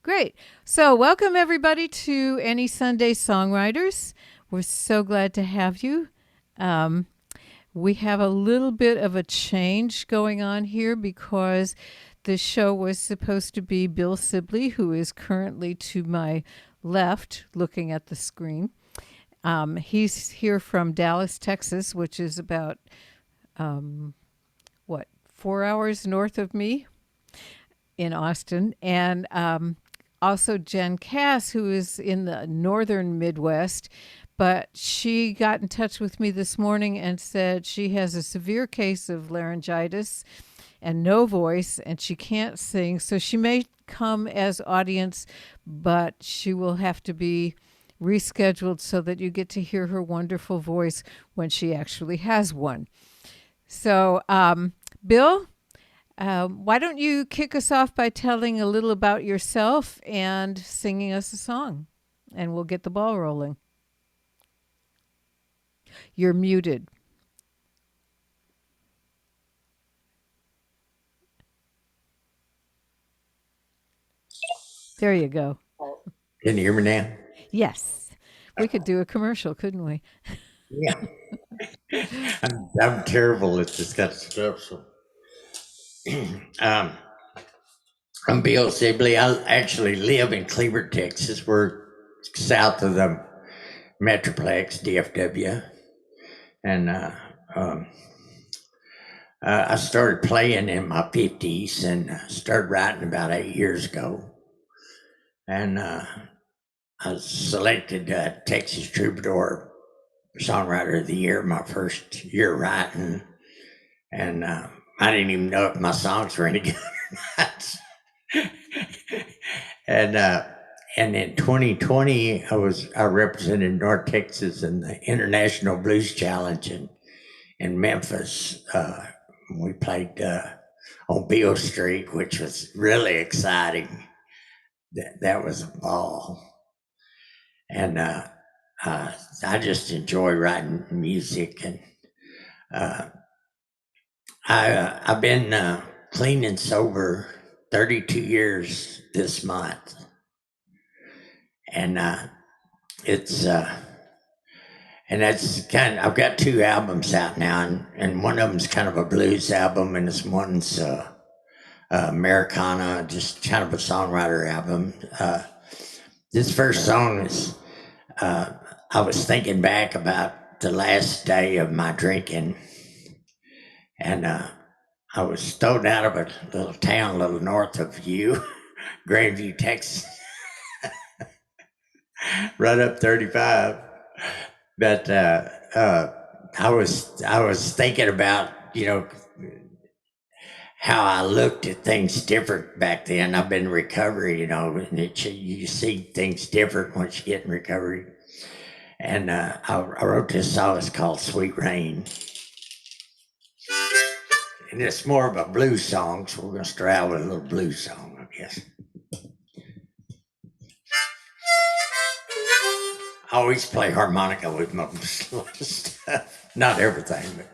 Great. So, welcome everybody to Any Sunday Songwriters. We're so glad to have you. Um, we have a little bit of a change going on here because the show was supposed to be Bill Sibley, who is currently to my left looking at the screen. He's here from Dallas, Texas, which is about, 4 hours north of me in Austin. And also Jen Cass, who is in the northern Midwest, but she got in touch with me this morning and said she has a severe case of laryngitis and no voice, and she can't sing. So she may come as audience, but she will have to be rescheduled so that you get to hear her wonderful voice when she actually has one. So, Bill, why don't you kick us off by telling a little about yourself and singing us a song, and we'll get the ball rolling. You're muted. There you go. Can you hear me now? Yes. We could do a commercial, couldn't we? Yeah. I'm terrible at this kind of stuff. So, um, I'm Bill Sibley. I actually live in Cleveland, Texas. We're south of the Metroplex, DFW. And I started playing in my 50s and started writing about 8 years ago. And I was selected Texas Troubadour Songwriter of the Year my first year writing. And I didn't even know if my songs were any good or not. And in 2020, I represented North Texas in the International Blues Challenge in Memphis. We played on Beale Street, which was really exciting. That was a ball. And I just enjoy writing music, and I've been clean and sober 32 years this month, and it's and that's I've got 2 albums out now, and one of them's kind of a blues album, and this one's Americana, just kind of a songwriter album. This first song is I was thinking back about the last day of my drinking, and I was thrown out of a little town a little north of you, Grandview, Texas, right up 35. But I was thinking about, how I looked at things different back then. I've been in recovery, and you see things different once you get in recovery. And I wrote this song. It's called Sweet Rain. And it's more of a blues song, so we're going to start out with a little blues song, I guess. I always play harmonica with my stuff. Not everything, but.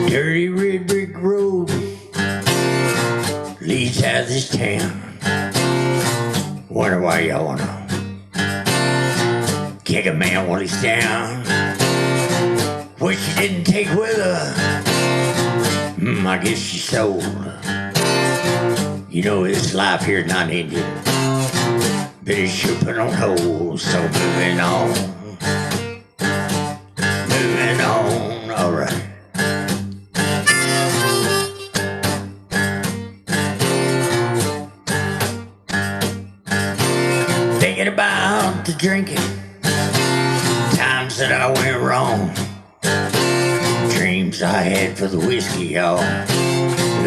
Dirty red brick road leads out of this town. Wonder why y'all wanna kick a man while he's down. What she didn't take with her, I guess she sold. This life here's not ending, but it sure put on hold. So moving on, alright. Thinking about the drinking, times that I went wrong, dreams I had for the whiskey, y'all,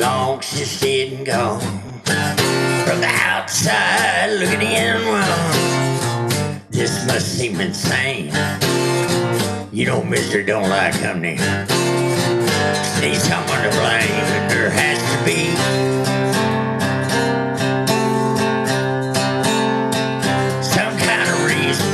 long since dead and gone. From the outside looking in, well, this must seem insane. Misery don't like company. Need someone to blame, and there has to be. Some kind of reason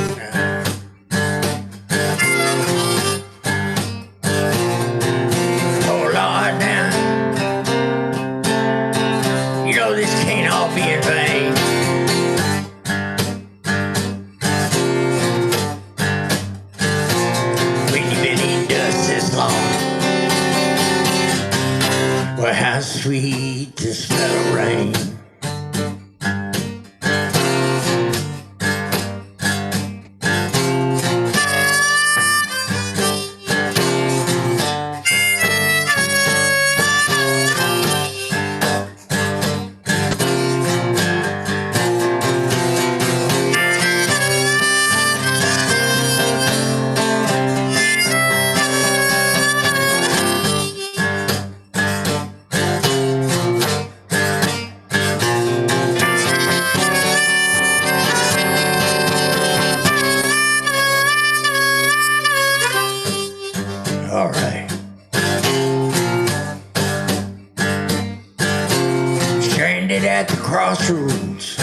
roads,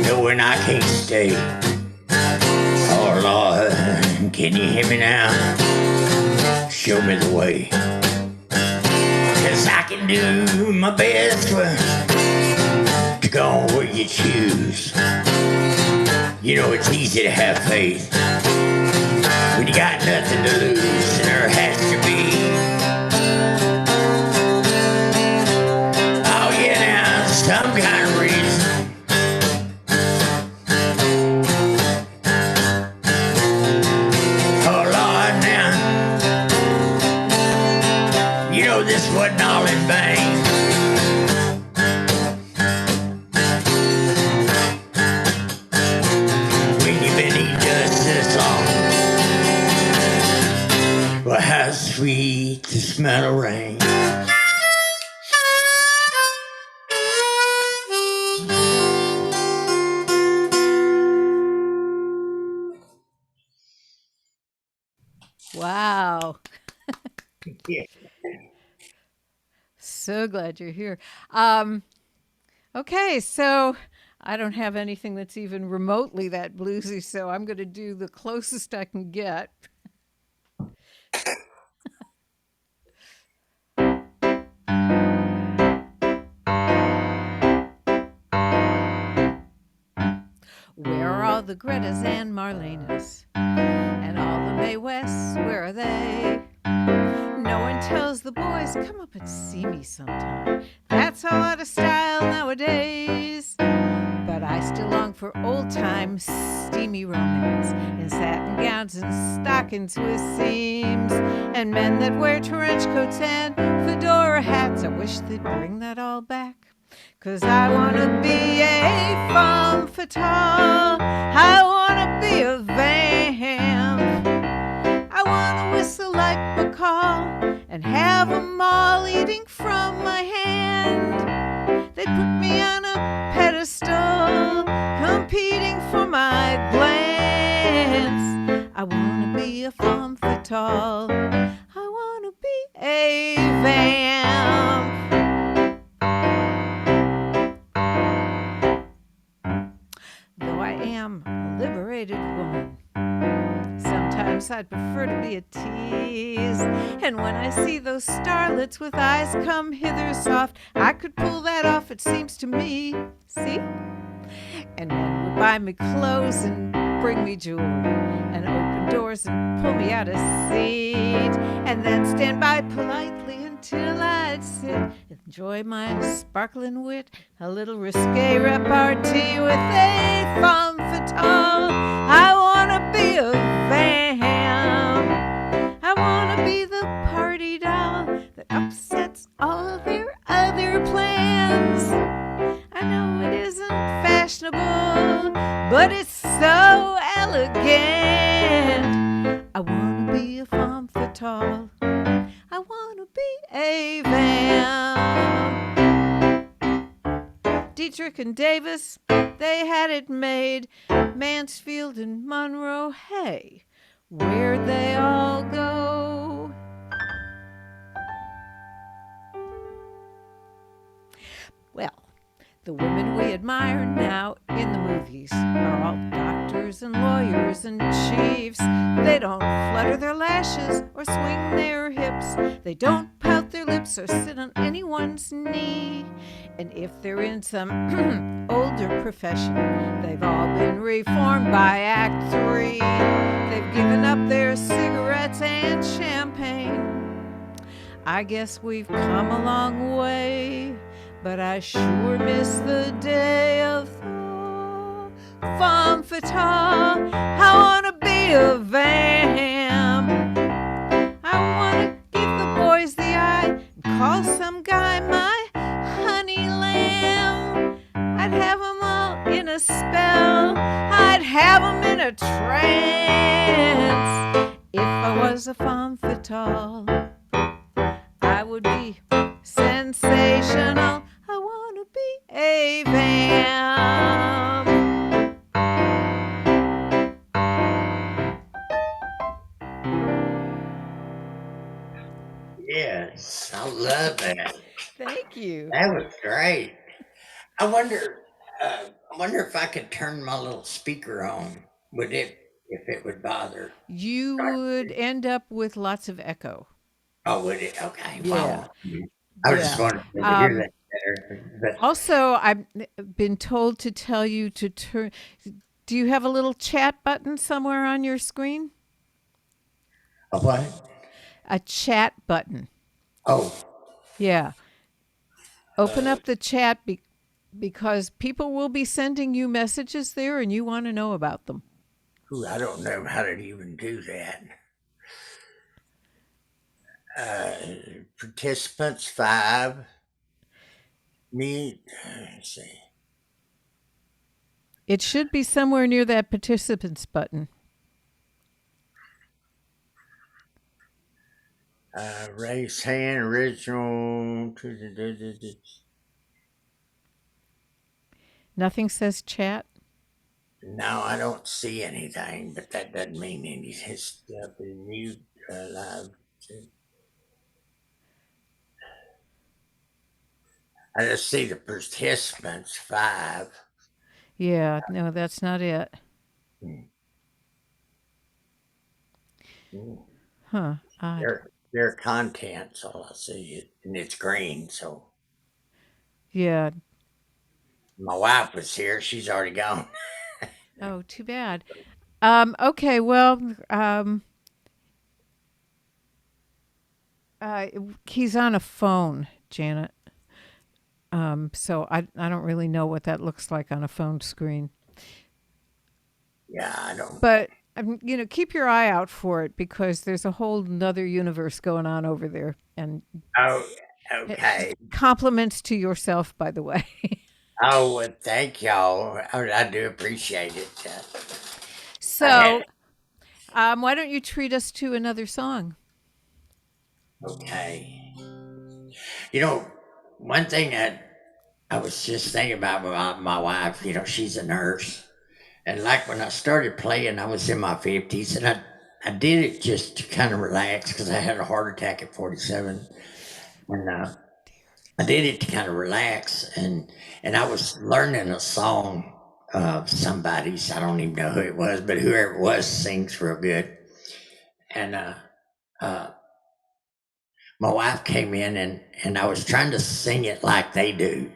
knowing I can't stay. Oh Lord, can you hear me now? Show me the way. 'Cause I can do my best to go where you choose. You know it's easy to have faith when you got nothing to lose, and there has to be. Oh yeah, now some kind of reason. Oh Lord, now you know this wasn't all in vain. Well, how sweet the smell of rain. Wow. Yeah. So glad you're here. Okay, so I don't have anything that's even remotely that bluesy, so I'm going to do the closest I can get. Where are all the Gretas and Marlenas? And all the Mae Wests, where are they? No one tells the boys, come up and see me sometime. That's all out of style nowadays. But I still long for old-time steamy romance in satin gowns and stockings with seams, and men that wear trench coats and fedora hats. I wish they'd bring that all back. 'Cause I wanna be a femme fatale. I wanna be a vamp. I wanna whistle like McCall and have 'em all eating from my hand. They put me on a pedestal, competing for my glance. I wanna be a femme fatale. I wanna be a vamp. Though I am a liberated woman, sometimes I'd prefer to be a tease. And when I see those starlets with eyes come hither soft, I could pull that off, it seems to me. See? And men would buy me clothes and bring me jewelry and open doors and pull me out a seat, and then stand by politely until I'd sit, enjoy my sparkling wit, a little risque repartee with a femme fatale. I wanna be a vamp. I wanna be the party doll that upsets all their other plans. I know it isn't fashionable, but it's so elegant. I wanna be a femme fatale. I wanna be a vamp. Dietrich and Davis, they had it made. Mansfield and Monroe, hey, where'd they all go? Well, the women we admire now in the movies are all doctors and lawyers and chiefs. They don't flutter their lashes or swing their hips. They don't pout their lips or sit on anyone's knee. And if they're in some older profession, they've all been reformed by Act 3. They've given up their cigarettes and champagne. I guess we've come a long way, but I sure miss the day of the femme fatale. I wanna be a vamp. I wanna give the boys the eye and call some guy my honey lamb. I'd have 'em all in a spell. I'd have 'em in a trance. If I was a femme fatale, I would be sensational. I wanna be a vamp. Yes, I love that. Thank you. That was great. I wonder, I wonder if I could turn my little speaker on. Would it, if it would bother? You would end up with lots of echo. Oh, would it? Okay. Yeah. Well, I was just Yeah. wanting to hear Um, that better. But Also, I've been told to tell you to turn. Do you have a little chat button somewhere on your screen? a what? A chat button. Oh, Yeah. Open up the chat because people will be sending you messages there and you want to know about them. ooh, I don't know how to even do that. Participants 5. Me, let's see. It should be somewhere near that participants button. Raise hand, original. Nothing says chat. No, I don't see anything, but that doesn't mean anything. Stuff in mute live. I just see the participants 5. Yeah, no, that's not it. Hmm. Hmm. Huh, odd. Their contents, all I see, and it's green. So Yeah. my wife was here; she's already gone. Oh, too bad. Okay, well, uh, he's on a phone, Janet. So I don't really know what that looks like on a phone screen. Yeah, I don't. But keep your eye out for it because there's a whole nother universe going on over there. And Oh, okay. compliments to yourself, by the way. Oh, well, thank y'all. I do appreciate it. I had So, why don't you treat us to another song? okay. You know, one thing that I was just thinking about my wife. She's a nurse, and like when I started playing, I was in my 50s, and I did it just to kind of relax because I had a heart attack at 47, and I did it to kind of relax, and I was learning a song of somebody's. I don't even know who it was, but whoever it was sings real good. And uh, my wife came in, and I was trying to sing it like they do,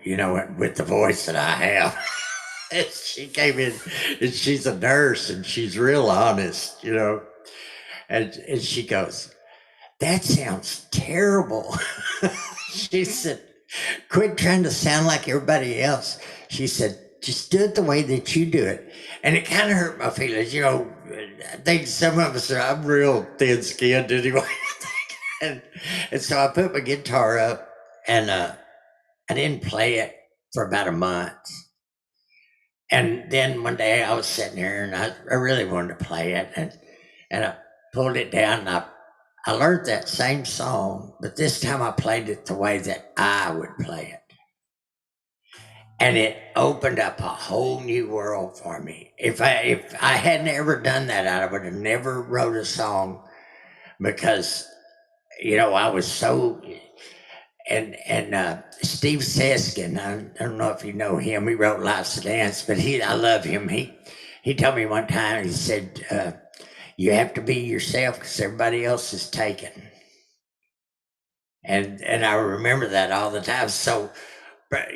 with the voice that I have. And she came in, and she's a nurse, and she's real honest, and she goes, "That sounds terrible." She said, "Quit trying to sound like everybody else." She said, "Just do it the way that you do it." And it kind of hurt my feelings. I think some of us are, I'm real thin skinned anyway. and, and so I put my guitar up, and I didn't play it for about a month. And then one day I was sitting there, and I really wanted to play it. And I pulled it down, and I learned that same song, but this time I played it the way that I would play it. And it opened up a whole new world for me. If I hadn't ever done that, I would have never wrote a song because I was so. And Steve Seskin, I don't know if you know him. He wrote Life's a Dance, but I love him. He told me one time. He said, "You have to be yourself because everybody else is taken." And I remember that all the time. So, but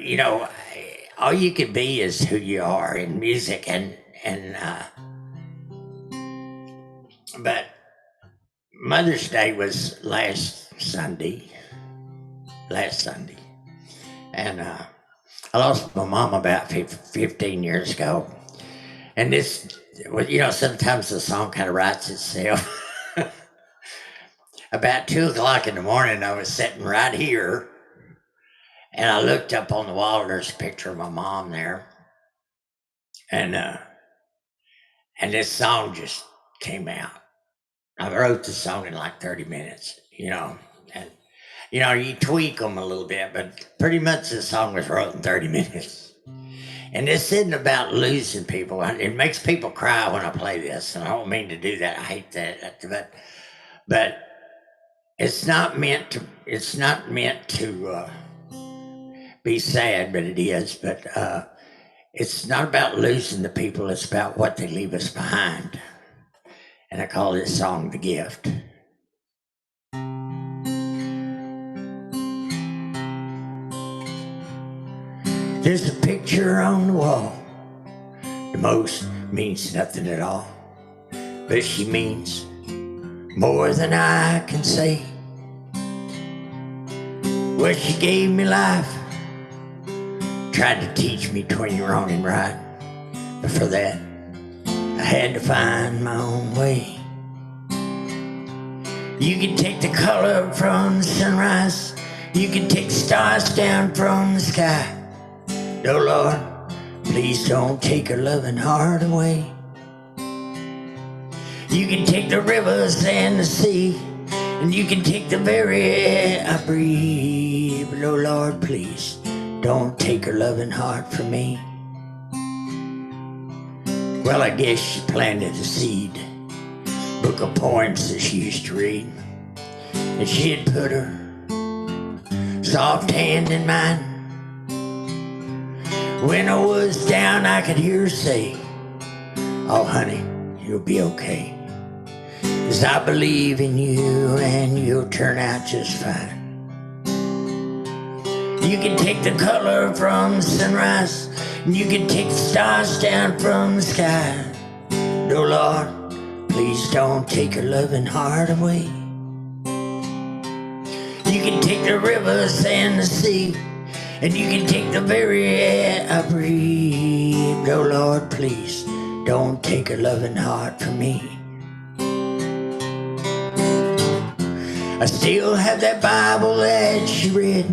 all you can be is who you are in music, and but Mother's Day was last Sunday, and I lost my mom about 15 years ago, and this, well, sometimes the song kind of writes itself. About 2 o'clock in the morning, I was sitting right here, and I looked up on the wall, and there's a picture of my mom there, and and this song just came out. I wrote the song in like 30 minutes, and you tweak them a little bit, but pretty much the song was wrote in 30 minutes. And this isn't about losing people. It makes people cry when I play this, and I don't mean to do that. I hate that, but it's not meant to. It's not meant to be sad, but it is. But It's not about losing the people, it's about what they leave us behind. And I call this song The Gift. There's a picture on the wall. The most means nothing at all, but she means more than I can say. Well, she gave me life, tried to teach me between wrong and right, but for that I had to find my own way. You can take the color from the sunrise, you can take the stars down from the sky. No, Lord, please don't take her loving heart away. You can take the rivers and the sea, and you can take the very air I breathe. But oh Lord, please don't take her loving heart from me. Well, I guess she planted a seed, book of poems that she used to read, and she had put her soft hand in mine. When I was down, I could hear her say, oh honey, you'll be okay, 'cause I believe in you and you'll turn out just fine. You can take the color from the sunrise, and you can take the stars down from the sky. No, Lord, please don't take her loving heart away. You can take the rivers and the sea, and you can take the very air I breathe. No, Lord, please don't take her loving heart from me. I still have that Bible that she read,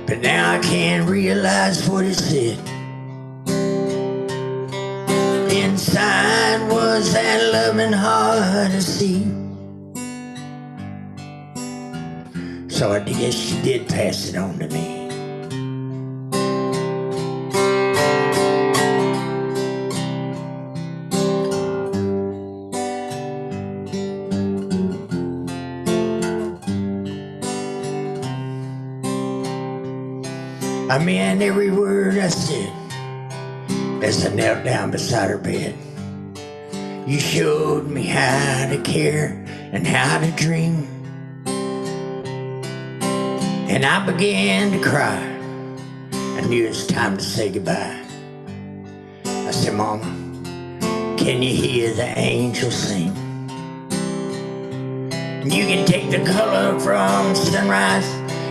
but now I can't realize what it said. Inside was that loving heart I see. So I guess she did pass it on to me. I meant every word I said as I knelt down beside her bed. You showed me how to care and how to dream, and I began to cry. I knew it was time to say goodbye. I said, Mama, can you hear the angels sing? And you can take the color from sunrise,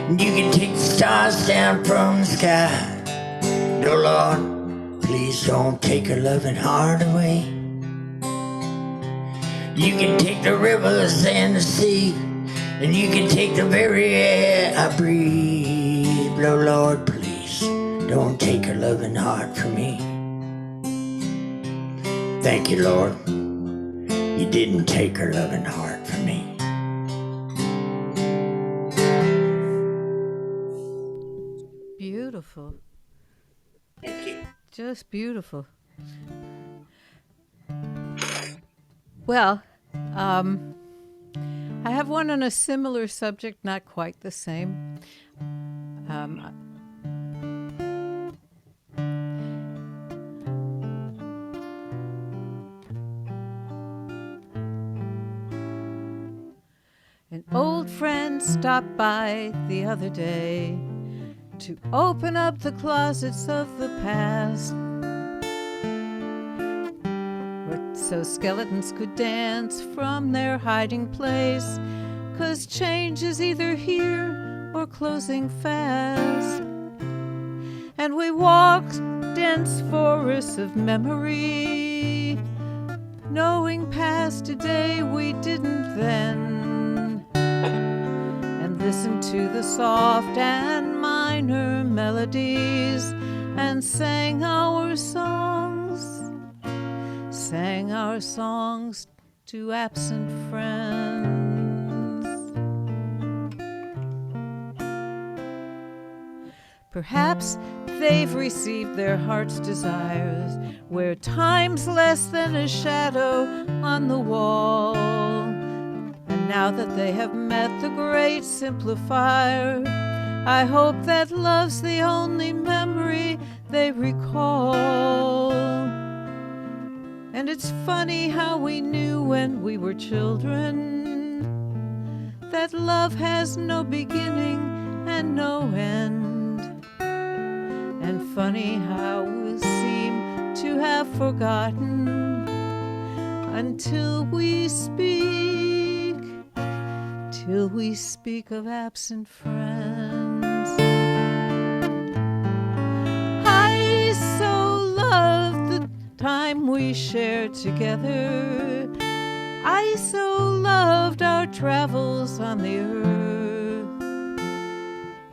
and you can take the stars down from the sky. No, Lord, please don't take her loving heart away. You can take the rivers and the sea, and you can take the very air I breathe. No, Lord, please don't take her loving heart from me. Thank you, Lord, you didn't take her loving heart from me. Beautiful. Thank you. Just beautiful. Well, I have one on a similar subject, not quite the same. An old friend stopped by the other day to open up the closets of the past, so skeletons could dance from their hiding place, 'cause change is either here or closing fast. And we walked dense forests of memory, knowing past a day we didn't then, and listened to the soft and minor melodies, and sang our songs to absent friends. Perhaps they've received their heart's desires, where time's less than a shadow on the wall. And now that they have met the great simplifier, I hope that love's the only memory they recall. And it's funny how we knew when we were children that love has no beginning and no end. And funny how we'll seem to have forgotten until we speak, till we speak of absent friends. I so love the time we shared together. I so loved our travels on the earth.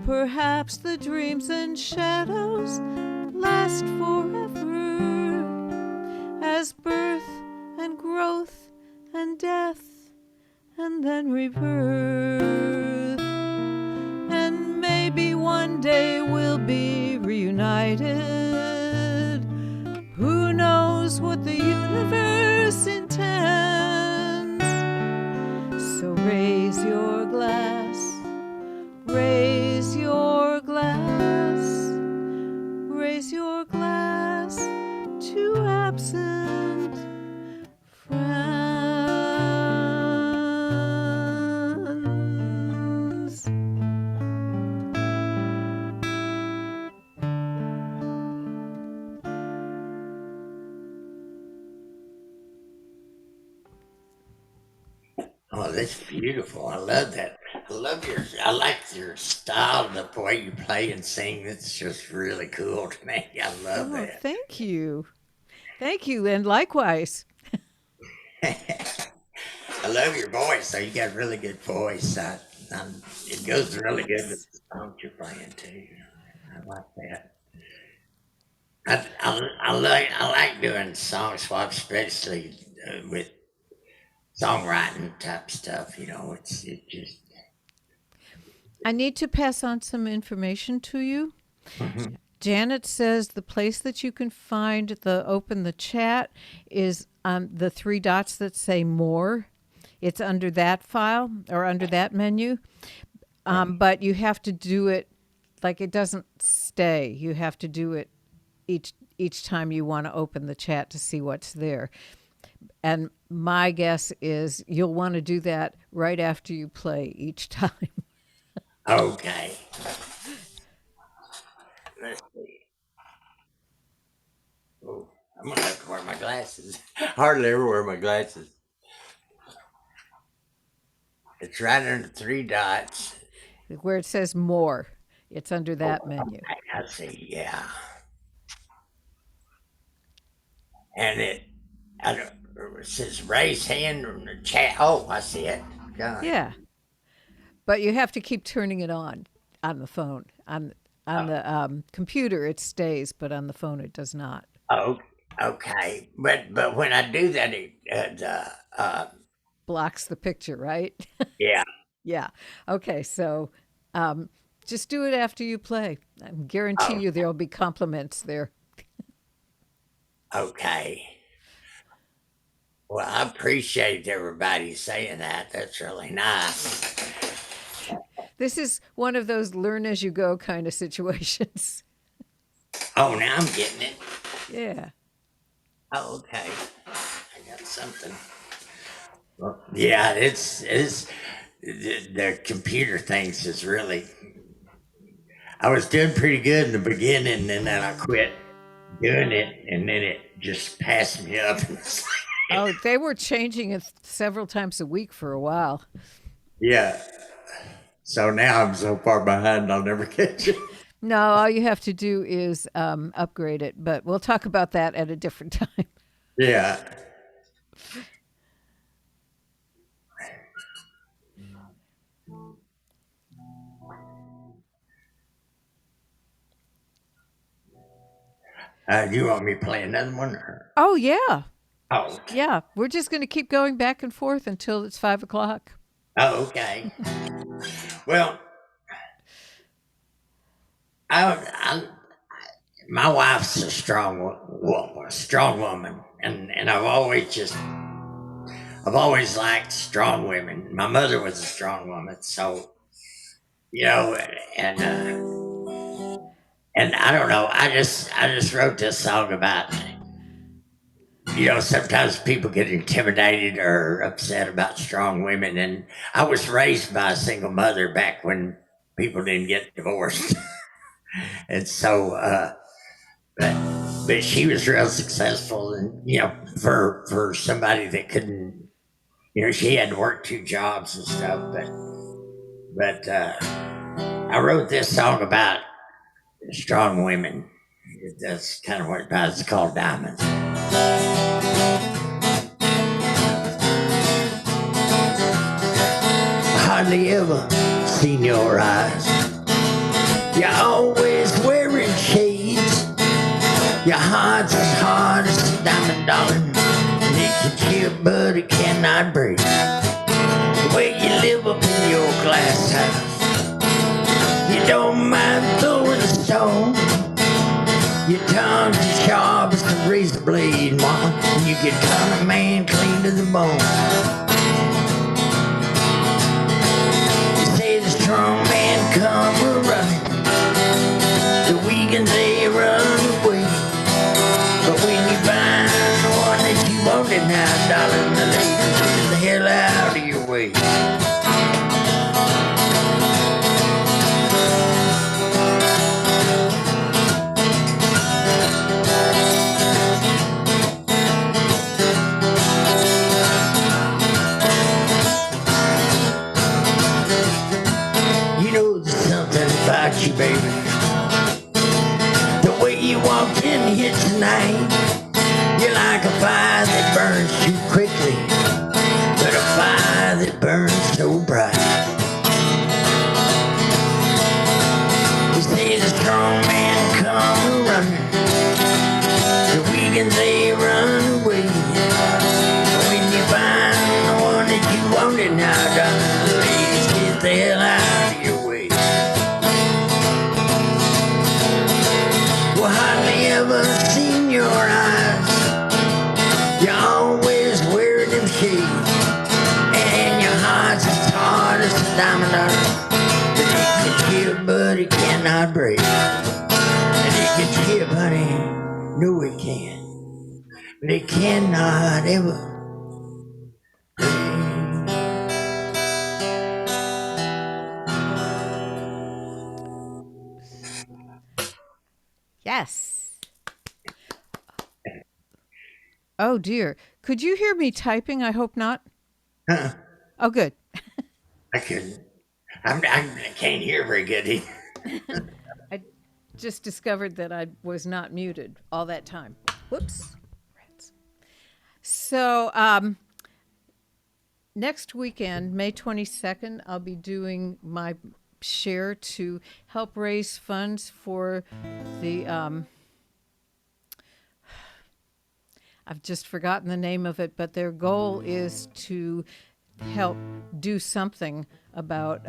Perhaps the dreams and shadows last forever, as birth and growth and death and then rebirth. And maybe one day we'll be reunited. Who knows what the universe intends? So raise your glass, raise your glass, raise your glass to absent friends. Oh, that's beautiful. I love that. I like your style, the way you play and sing. It's just really cool to me. I love Oh, that. thank you. Thank you, and likewise. I love your voice. So you got a really good voice. It goes really good with the songs you're playing too. I like that. I like doing song swaps, especially with songwriting type stuff. It just. I need to pass on some information to you. Mhm. Janet says the place that you can find the chat is on the three dots that say more. It's under that file or under that menu. But you have to do it like it doesn't stay. You have to do it each time you want to open the chat to see what's there. And my guess is you'll want to do that right after you play each time. Okay. Let's see. Oh, I'm gonna have to wear my glasses. Hardly ever wear my glasses. It's right under three dots. Where it says more, it's under Oh, that menu. I see. Yeah, and I don't. It says raise hand in the chat. Oh, I see it. God. Yeah. But you have to keep turning it on the phone. On the computer, it stays, but on the phone, it does not. Oh, okay. But when I do that, Blocks the picture, right? yeah. Yeah. Okay. So um, just do it after you play. I guarantee Oh, you there'll be compliments there. okay. Well, I appreciate everybody saying that. That's really nice. This is one of those learn as you go kind of situations. Oh, now I'm getting it. Yeah. Oh, okay. I got something. Well, yeah, it's the computer things is really. I was doing pretty good in the beginning, and then I quit doing it, and then it just passed me up. Oh, they were changing it several times a week for a while. Yeah. So now I'm so far behind, I'll never catch it. No, all you have to do is upgrade it, but we'll talk about that at a different time. Yeah. You want me to play another one? Oh, yeah. Oh, okay. Yeah. We're just going to keep going back and forth until it's 5 o'clock. Oh, okay. Well, I my wife's a strong woman, and I've always liked strong women. My mother was a strong woman, so you know, and and I don't know. I just wrote this song about, sometimes people get intimidated or upset about strong women, and I was raised by a single mother back when people didn't get divorced, and so but she was real successful, and for somebody that couldn't, she had to work two jobs and stuff, but I wrote this song about strong women. That's kind of what it's called, Diamonds. Hardly ever seen your eyes. You're always wearing shades. Your heart's as hard as a diamond, darling. And it can chill, but it cannot break. The way you live up in your glass house, you don't mind throwing a stone. Your tongue's as sharp as a razor blade, mama. And you can turn a man clean to the bone. Strong man come running, the weak and they run away. But when you find the one that you wanted now, darling, the lady, get the hell out of your way. About you, baby. The way you walked in here tonight, you're like a fire that burns too quickly, but a fire that burns so bright. You say the strong man come running, the weak and they run away. But when you find the one that you wanted now, darling, ladies, get the hell out of your way. Well, hardly ever seen your eyes. You're always wearing them shades, and your heart's as hard as a diamond, that it can chip, but it cannot break. And it can chip, honey, no it can, but it cannot ever. Yes. Oh dear. Could you hear me typing? I hope not. Huh? Oh, good. I couldn't. I can't hear very good. I just discovered that I was not muted all that time. Whoops. So, next weekend, May 22nd, I'll be doing my share to help raise funds for the I've just forgotten the name of it, but their goal is to help do something about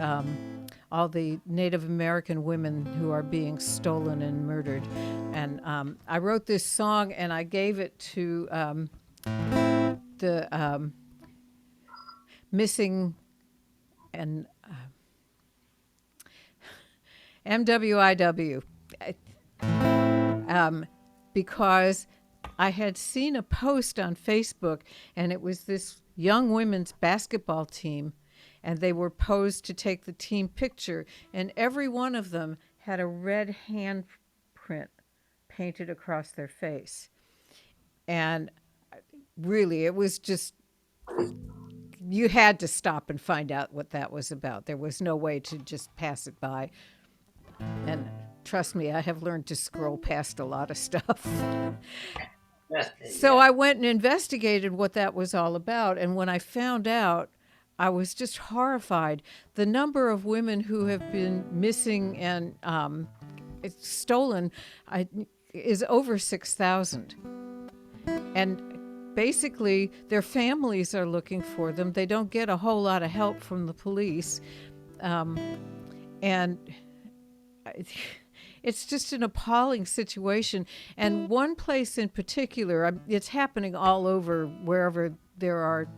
all the Native American women who are being stolen and murdered. And I wrote this song and I gave it to the missing and MWIW because I had seen a post on Facebook, and it was this young women's basketball team, and they were posed to take the team picture, and every one of them had a red handprint painted across their face. And really, it was just, you had to stop and find out what that was about. There was no way to just pass it by. And trust me, I have learned to scroll past a lot of stuff. So I went and investigated what that was all about. And when I found out, I was just horrified. The number of women who have been missing and stolen is over 6,000. And basically, their families are looking for them. They don't get a whole lot of help from the police. And it's just an appalling situation. And one place in particular, it's happening all over wherever there are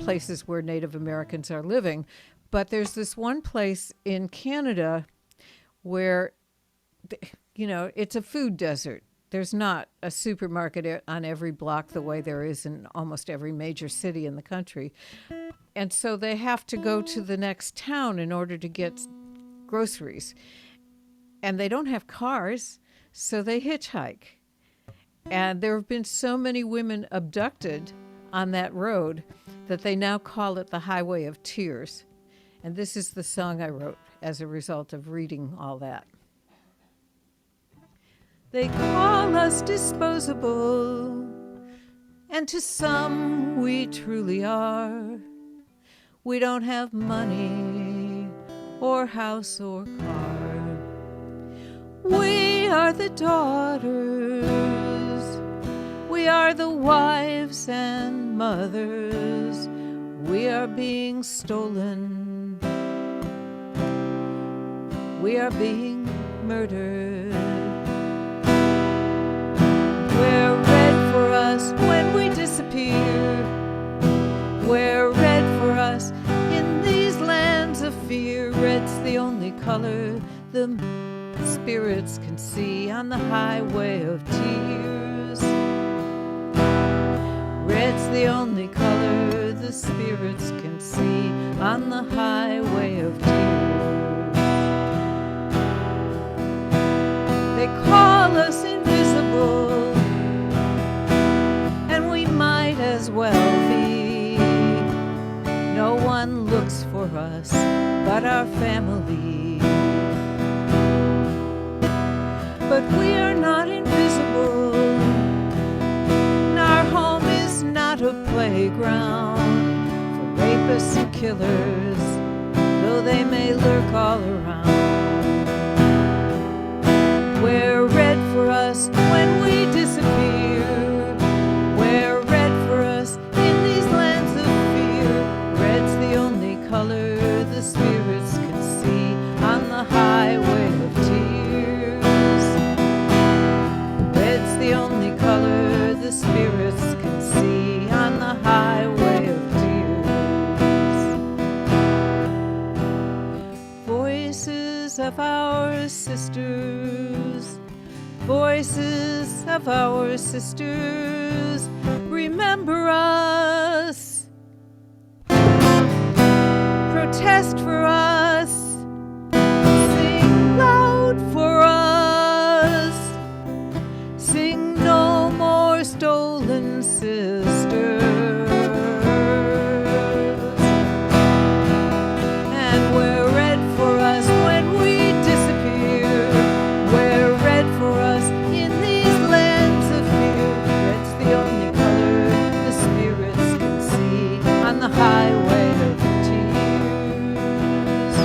places where Native Americans are living. But there's this one place in Canada where, it's a food desert. There's not a supermarket on every block the way there is in almost every major city in the country. And so they have to go to the next town in order to get groceries. And they don't have cars, so they hitchhike. And there have been so many women abducted on that road that they now call it the Highway of Tears. And this is the song I wrote as a result of reading all that. They call us disposable, and to some we truly are. We don't have money or house or car. We are the daughters, we are the wives and mothers. We are being stolen, we are being murdered. We're red for us when we disappear. We're red for us in these lands of fear. Red's the only color the spirits can see on the highway of tears. Red's the only color the spirits can see on the highway of tears. They call us invisible, and we might as well be. No one looks for us but our family. But we are not invisible, and our home is not a playground for rapists and killers, though they may lurk all around. We're red for us when we disappear. We're red for us in these lands of fear. Red's the only color the spirits can see on the highway of tears. Red's the only color the spirits can see on the highway of tears. Voices of our sisters, voices of our sisters, remember us. Protest for us, sing loud for us, sing no more stolen sisters. And we're red for us when we disappear. We're red for us in these lands of fear. Red's the only color the spirits can see on the highway of tears.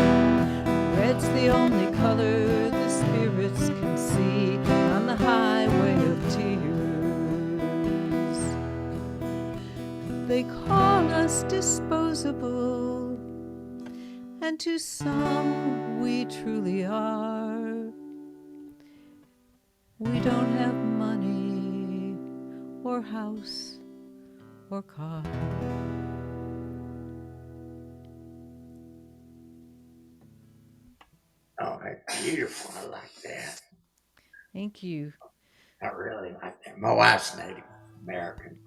Red's the only color the spirits can see on the highway of tears. They call us disposable, and to some we truly are. We don't have money or house or car. Oh, that's beautiful. I like that. Thank you. I really like that. My wife's Native American,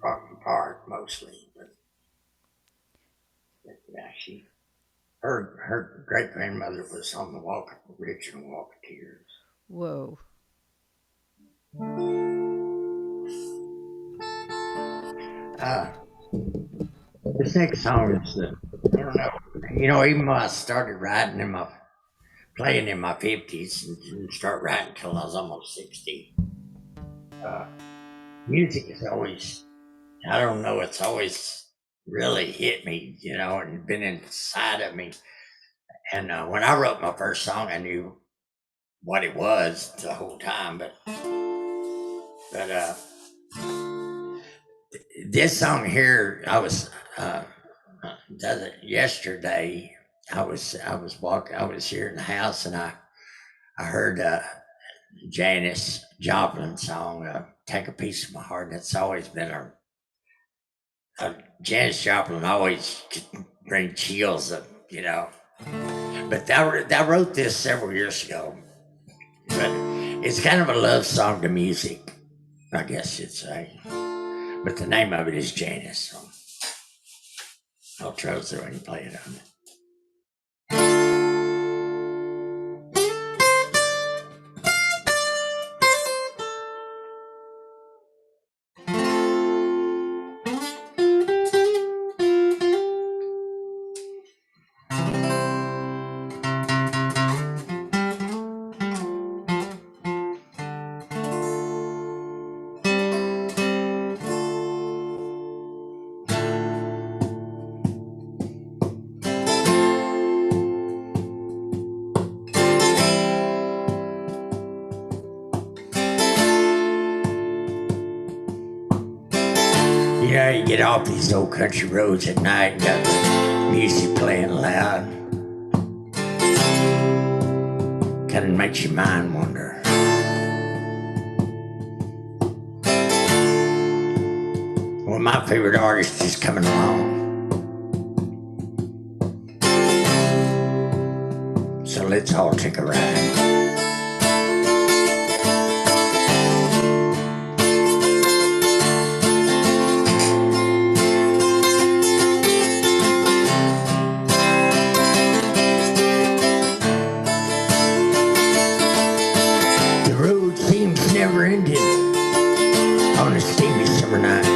part mostly, but yeah, her great grandmother was on the original Walketeers. Whoa. This next song is I don't know. Even though I started writing playing in my 50s and didn't start writing until I was almost 60. Music is always, I don't know, it's always really hit me, and been inside of me. And when I wrote my first song, I knew what it was the whole time, but this song here, I was yesterday. I was here in the house, and I heard Janis Joplin song, "Take a Piece of My Heart," and it's always been Janis Joplin always bring chills of But I wrote this several years ago. But it's kind of a love song to music, I guess you'd say. But the name of it is Janice. So I'll try to throw and play it on it. You know, you get off these old country roads at night and got the music playing loud. Kind of makes your mind wander. Well, my favorite artist is coming along. So let's all take a ride. Never ended on a steamy summer night.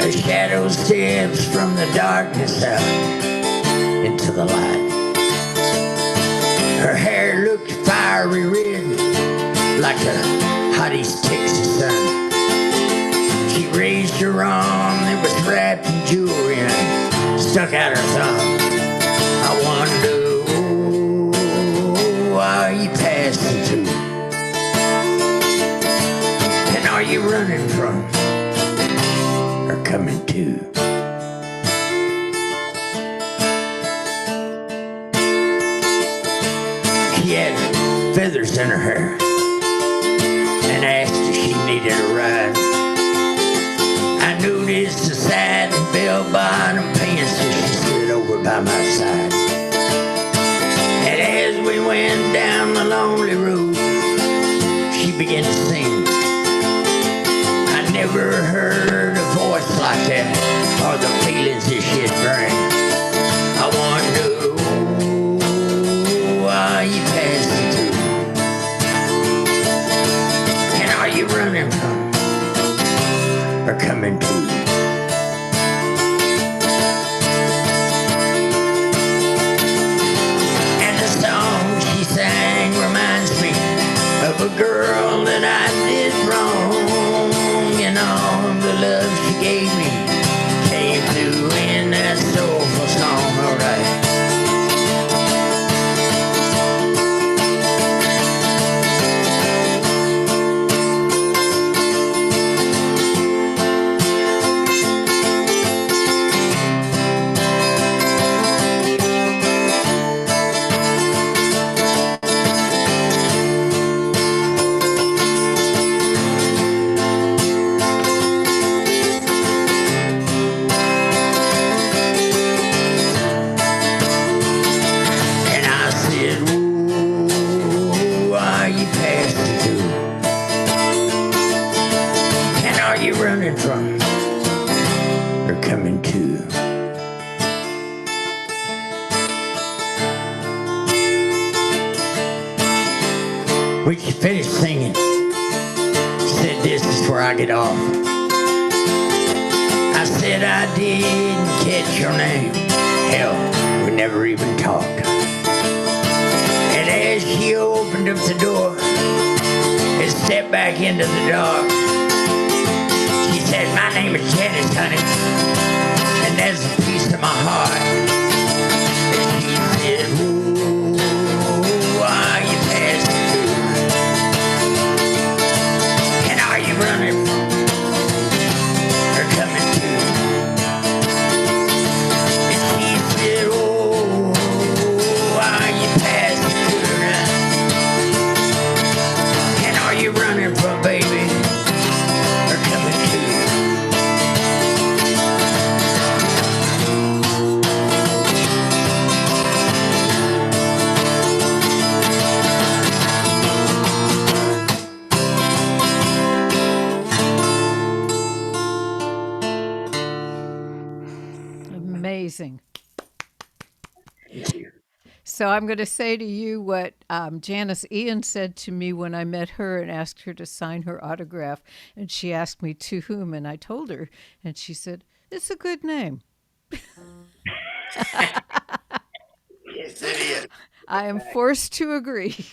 A shadow steps from the darkness out into the light. Her hair looked fiery red like a hot East Texas sun. She raised her arm that was wrapped in jewelry and stuck out her thumb. I wonder, why are you passing through? Are you running from or coming to? She had feathers in her hair and asked if she needed a ride. I noticed the side and bell-bottom pants as she slid over by my side. And as we went down the lonely road, she began to sing. Never heard a voice like that, or the feelings that she'd bring. I wonder, why are you passing through? And are you running from or coming to? And the song she sang reminds me of a girl that I did wrong. And all the love she gave me came through in that soulful song, alright. From or coming to. When she finished singing, she said, "This is where I get off." I said, "I didn't catch your name. Hell, we never even talked." And as she opened up the door and stepped back into the dark, she said, "My name is Janice, honey, and that's a piece of my heart." And she said, "Ooh, why are you passing through? And are you running or coming to?" And she said, "Oh, why are you passing through now? And are you running from, baby, or coming to?" amazing. So I'm going to say to you what Janice Ian said to me when I met her and asked her to sign her autograph. And she asked me to whom, and I told her. And she said, "It's a good name." Yes, it is. I am forced to agree.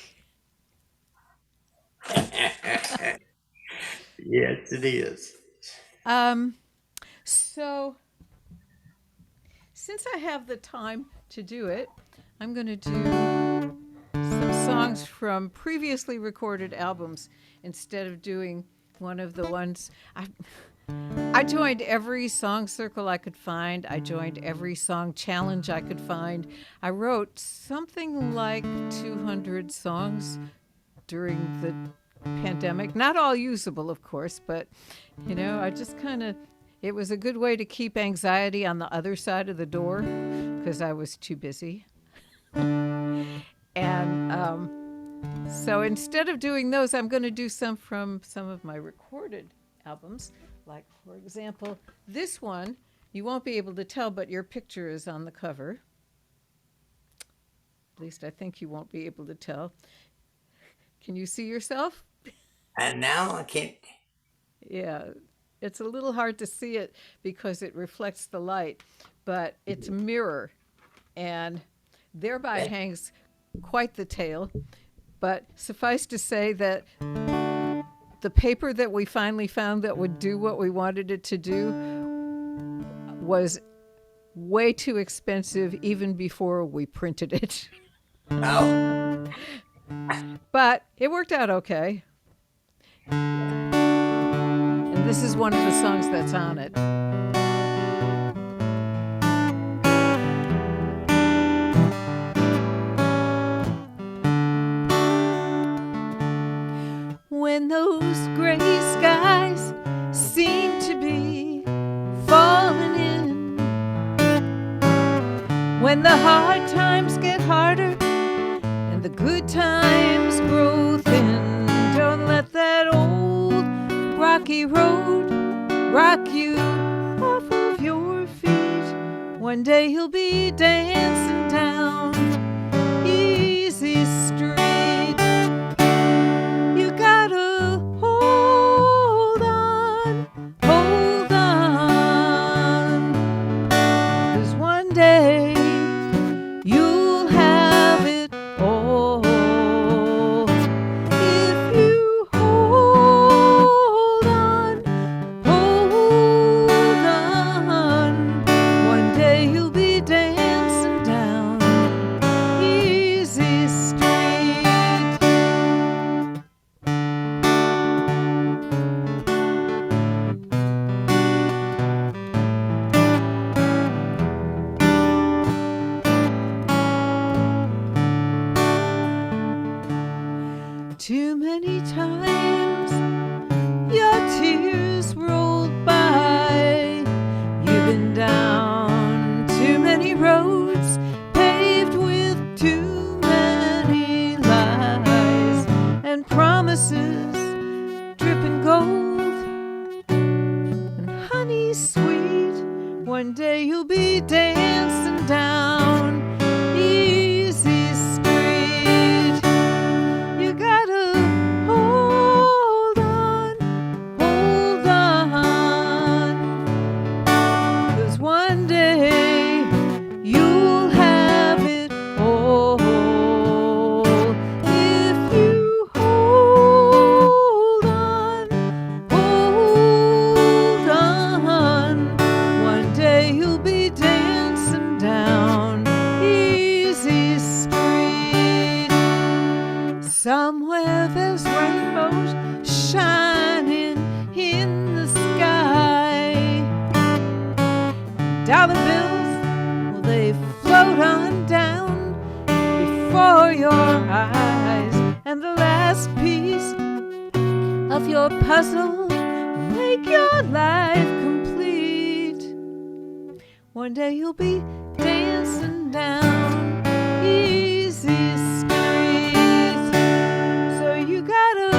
Yes, it is. So since I have the time to do it, I'm going to do some songs from previously recorded albums instead of doing one of the ones I joined every song circle I could find. I joined every song challenge I could find. I wrote something like 200 songs during the pandemic. Not all usable, of course, but I just it was a good way to keep anxiety on the other side of the door because I was too busy. And so instead of doing those, I'm going to do some from some of my recorded albums. Like, for example, this one, you won't be able to tell, but your picture is on the cover. At least I think you won't be able to tell. Can you see yourself? And now I can't. Yeah, it's a little hard to see it because it reflects the light, but it's a mirror, and thereby hangs quite the tale. But suffice to say that the paper that we finally found that would do what we wanted it to do was way too expensive even before we printed it. Oh, But it worked out okay. And this is one of the songs that's on it. When those gray skies seem to be falling in, when the hard times get harder and the good times grow thin, don't let that old rocky road rock you off of your feet. One day you'll be dancing down easy street. You gotta hold on, 'cause one day you'll have it all. If you hold on, one day you'll be dancing down easy street. Too many times your tears rolled by. You've been down too many roads paved with too many lies and promises dripping gold and honey sweet. One day you'll be dancing down easy street. You gotta hold on, 'cause one day you'll have it all. If you hold on, one day you'll be dancing down easy street. Somewhere there's rainbows shining in the sky. Dollar bills, well, they float on down before your eyes. And the last piece of your puzzle will make your life complete. One day you'll be dancing down easy street. So you gotta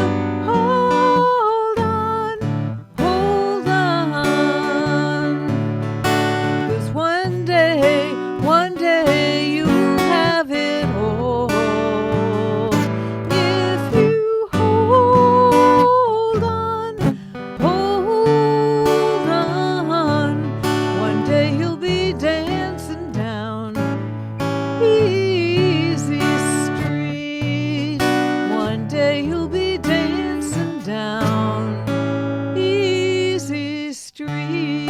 hold on, 'cause one day down easy street.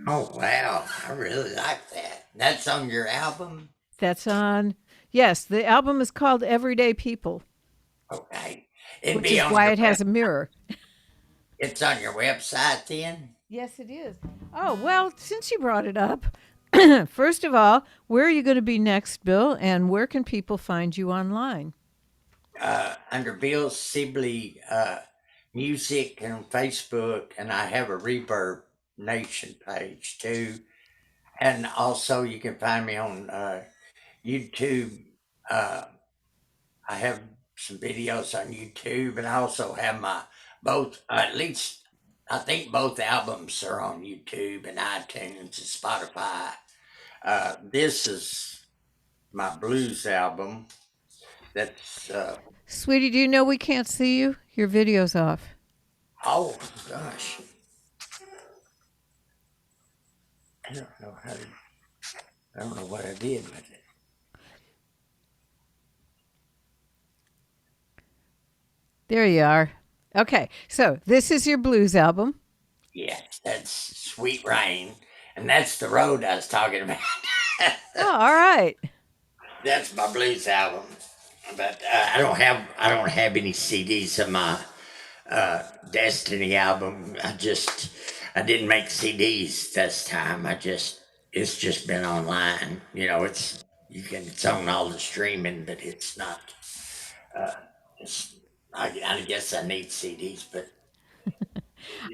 Oh, wow. I really like that. That's on your album? That's on, yes, the album is called Everyday People, Okay. It'd which be is on why your it has a mirror. It's on your website then? Yes, it is. Oh, well, since you brought it up, first of all, where are you going to be next, Bill? And where can people find you online? Under Bill Sibley Music on Facebook, and I have a Reverb Nation page too. And also, you can find me on YouTube. Uh, I have some videos on YouTube, and I also have my both, at least, I think both albums are on YouTube and iTunes and Spotify. This is my blues album. That's, Sweetie, do you know we can't see you? Your video's off. oh gosh, I don't know how to, I don't know what I did with it. There you are. Okay, so this is your blues album. Yes, that's Sweet Rain, and that's the road I was talking about. Oh, all right. That's my blues album, but I don't have any CDs of my Destiny album. I didn't make CDs this time. It's just been online. You know, it's on all the streaming, but it's not. Uh, it's I guess I need CDs, but you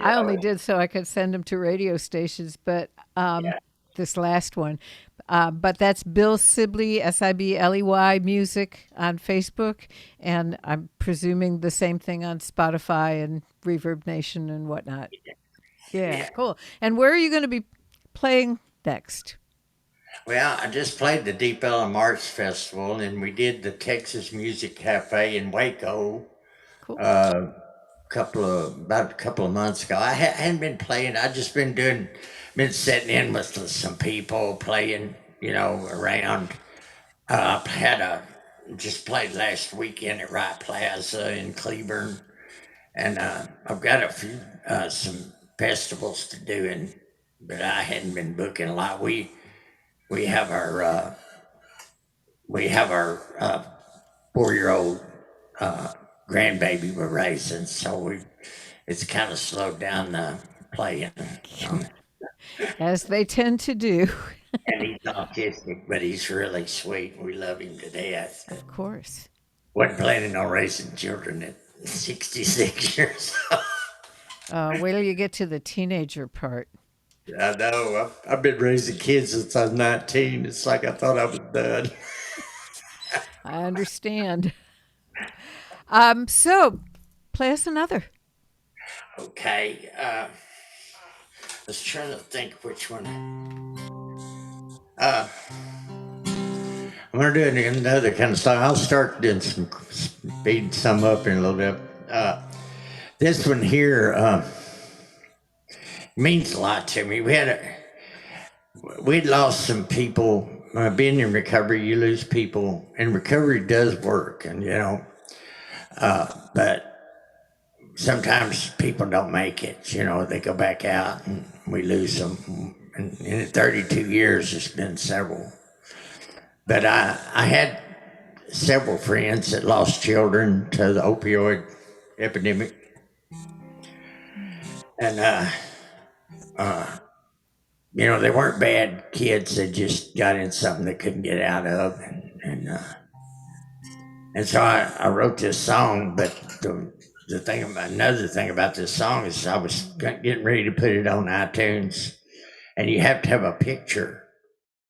I only know, did so I could send them to radio stations, but yeah, this last one. But that's Bill Sibley, Sibley Music on Facebook. And I'm presuming the same thing on Spotify and Reverb Nation and whatnot. Yeah, yeah. cool. And where are you going to be playing next? Well, I just played the Deep Ellum Arts Festival, and we did the Texas Music Cafe in Waco. Cool. About a couple of months ago. Hadn't been playing. I just been sitting in with some people playing, you know, around. I had a just played last weekend at Wright Plaza in Cleburne, and I've got a few some festivals to do, but I hadn't been booking a lot. We have our we have our 4 year old grandbaby we're raising, so it's kind of slowed down the playing. As they tend to do. And he's autistic, but he's really sweet. We love him to death. Of course. Wasn't planning on raising children at 66 years old. Wait till you get to the teenager part. I know. I've been raising kids since I was 19. It's like I thought I was done. I understand. So play us another. Okay. I was trying to think which one. I'm going to do another kind of song. I'll start doing speed some up in a little bit. This one here means a lot to me. We'd lost some people. Being in recovery, you lose people, and recovery does work, and you know, but sometimes people don't make it. You know, they go back out, and we lose them. And in 32 years, there's been several. But I had several friends that lost children to the opioid epidemic, and you know, they weren't bad kids. They just got in something they couldn't get out of, and so I wrote this song. But another thing about this song is I was getting ready to put it on iTunes, and you have to have a picture,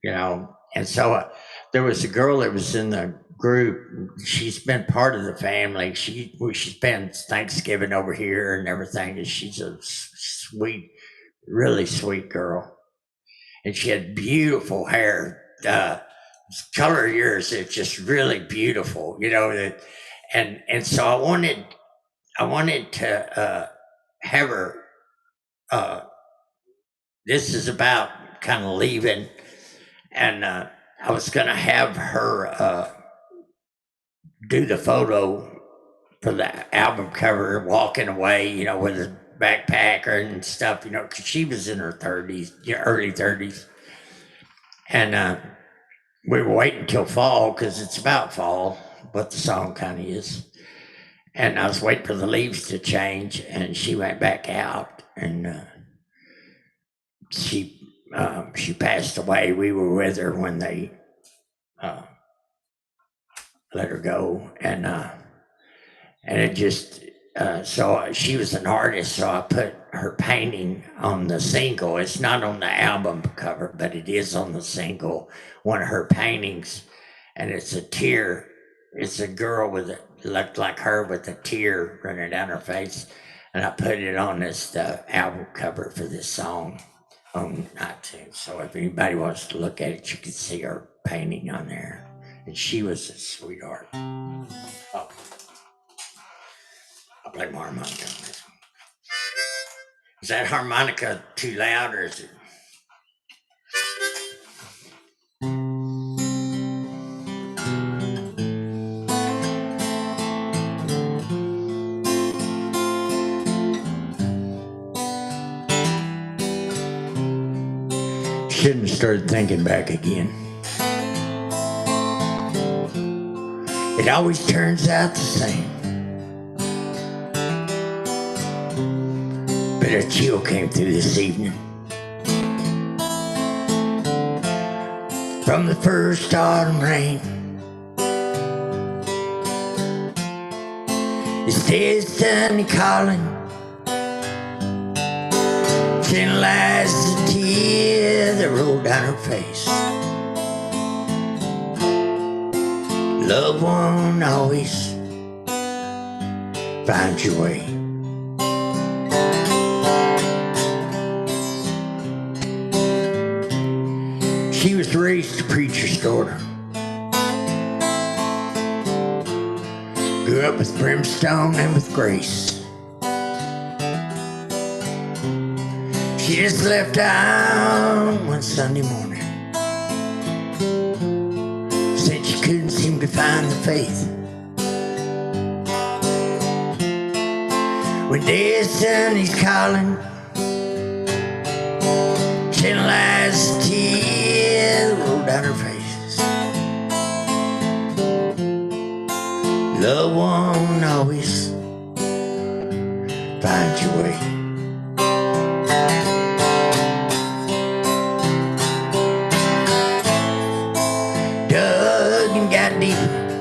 you know. And so there was a girl that was in the group. She's been part of the family. She spent Thanksgiving over here and everything. And she's a sweet, really sweet girl, and she had beautiful hair. Color of yours, it's just really beautiful, you know. And so I wanted to have her this is about kind of leaving, and I was going to have her do the photo for the album cover, walking away, with a backpacker and stuff, because she was in her 30s, early 30s. And we were waiting till fall because it's about fall, what the song kind of is. And I was waiting for the leaves to change, and she went back out, and she passed away. We were with her when they let her go, and it just so she was an artist, so I put her painting on the single. It's not on the album cover, but it is on the single, one of her paintings, and it's a tear. It's a girl with it looked like her with a tear running down her face, and I put it on this album cover for this song on iTunes. So if anybody wants to look at it, you can see her painting on there, and she was a sweetheart. Oh. I'll play my harmonica on this one. Is that harmonica too loud, or is it? Shouldn't have started thinking back again. It always turns out the same. But a chill came through this evening. From the first autumn rain, it's dead sunny calling, channelized the tear that rolled down her face. Love won't always find your way. She was raised a preacher's daughter. Grew up with brimstone and with grace. She just left out one Sunday morning. Said she couldn't seem to find the faith. When dead Sunday's calling, channelized tears rolled down her face. Love won't always find your way. Dug and got deeper,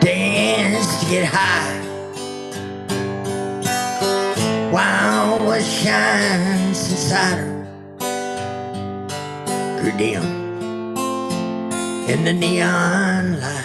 danced to get high. While what shines inside her grew dim in the neon light.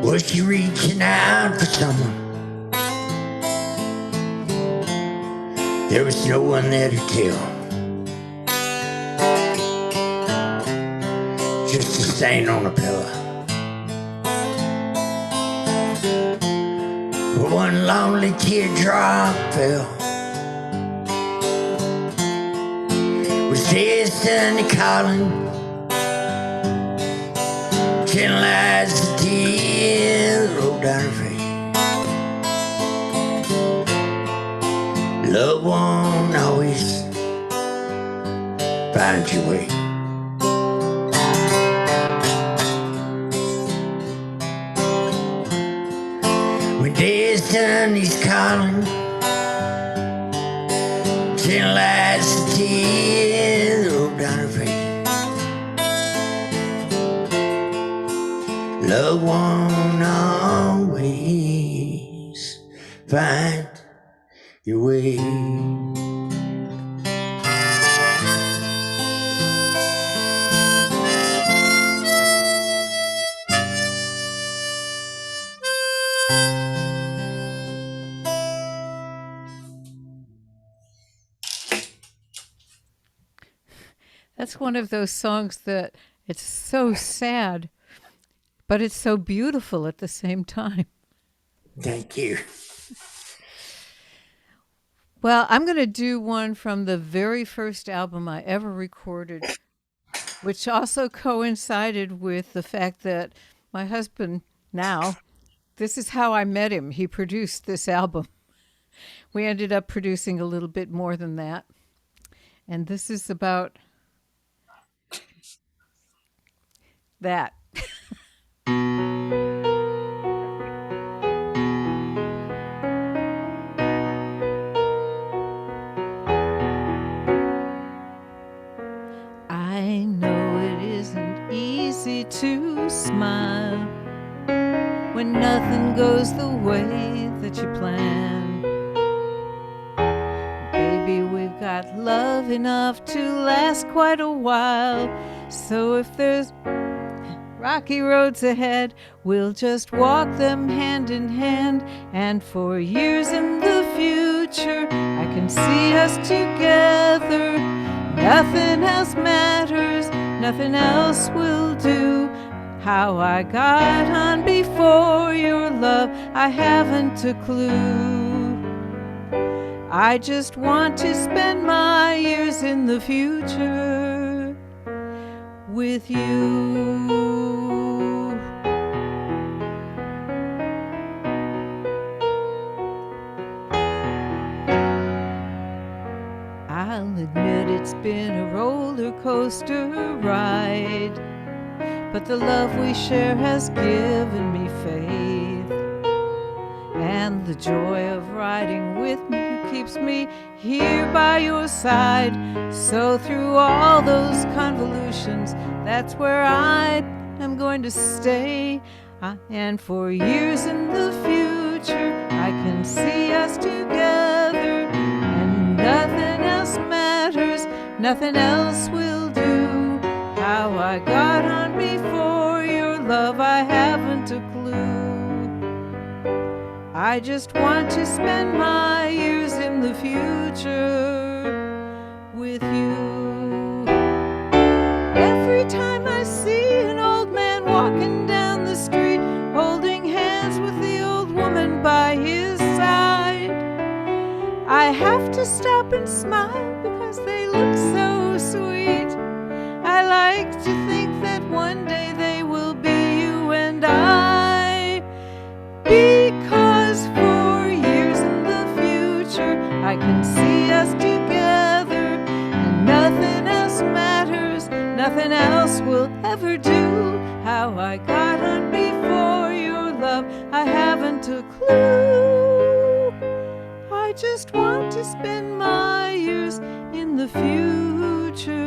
Was she reaching out for someone? There was no one there to tell. Just a stain on a pillow. One lonely teardrop fell. Was destiny calling? Channelized the tears rolled down her face. Love won't always find your way. Destiny's calling, gentle as the tears roll down her face. Love won't always find your way. That's one of those songs that it's so sad, but it's so beautiful at the same time. Thank you. Well, I'm going to do one from the very first album I ever recorded, which also coincided with the fact that my husband now, this is how I met him. He produced this album. We ended up producing a little bit more than that. And this is about that. I know it isn't easy to smile when nothing goes the way that you plan. Baby, we've got love enough to last quite a while. So if there's rocky roads ahead, we'll just walk them hand in hand. And for years in the future, I can see us together. Nothing else matters, nothing else will do. How I got on before your love, I haven't a clue. I just want to spend my years in the future with you. I'll admit it's been a roller coaster ride, but the love we share has given me faith, and the joy of riding with you keeps me here by your side. So through all those convolutions, that's where I am going to stay. And for years in the future, I can see us together, and nothing else matters, nothing else will do. How I got on before your love, I haven't a clue. I just want to spend my years in the future with you. Every time I see an old man walking down the street, holding hands with the old woman by his side, I have to stop and smile because they look so sweet. I like to think that one day they will be you and I, because for years in the future I can see us together, and nothing else matters, nothing else will ever do. How I got on before your love, I haven't a clue. I just want to spend my years in the future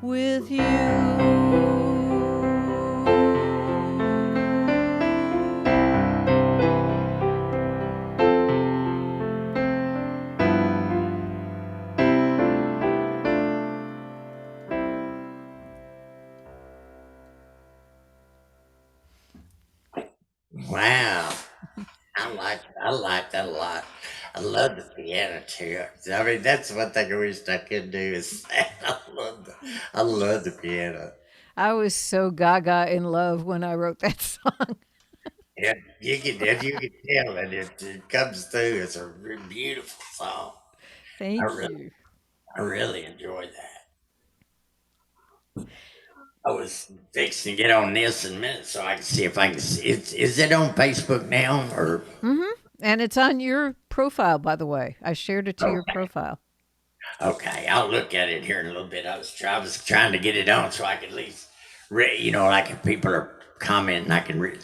with you. Wow. I like that a lot. I love the piano too. I mean, that's one thing I wish I could do is I love the piano. I was so gaga in love when I wrote that song. Yeah, you can tell that it comes through. It's a beautiful song. I Thank really you. I really enjoy that. I was fixing to get on this in a minute so I can see if I can see. Is it on Facebook now or? And it's on your profile, by the way. I shared it to your Okay, profile. okay, I'll look at it here in a little bit. I was trying to get it on so I could at least, like if people are comment and I can read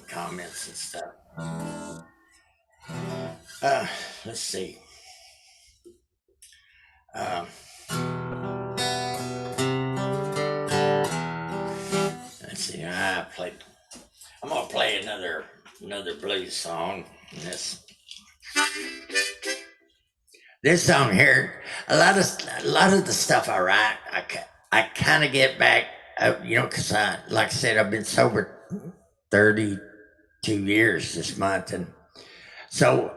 comments and stuff. Let's see. Let's see. I'm gonna play another blues song. This song here, a lot of the stuff I write, I kind of get back, because like I said, I've been sober 32 years this month, and so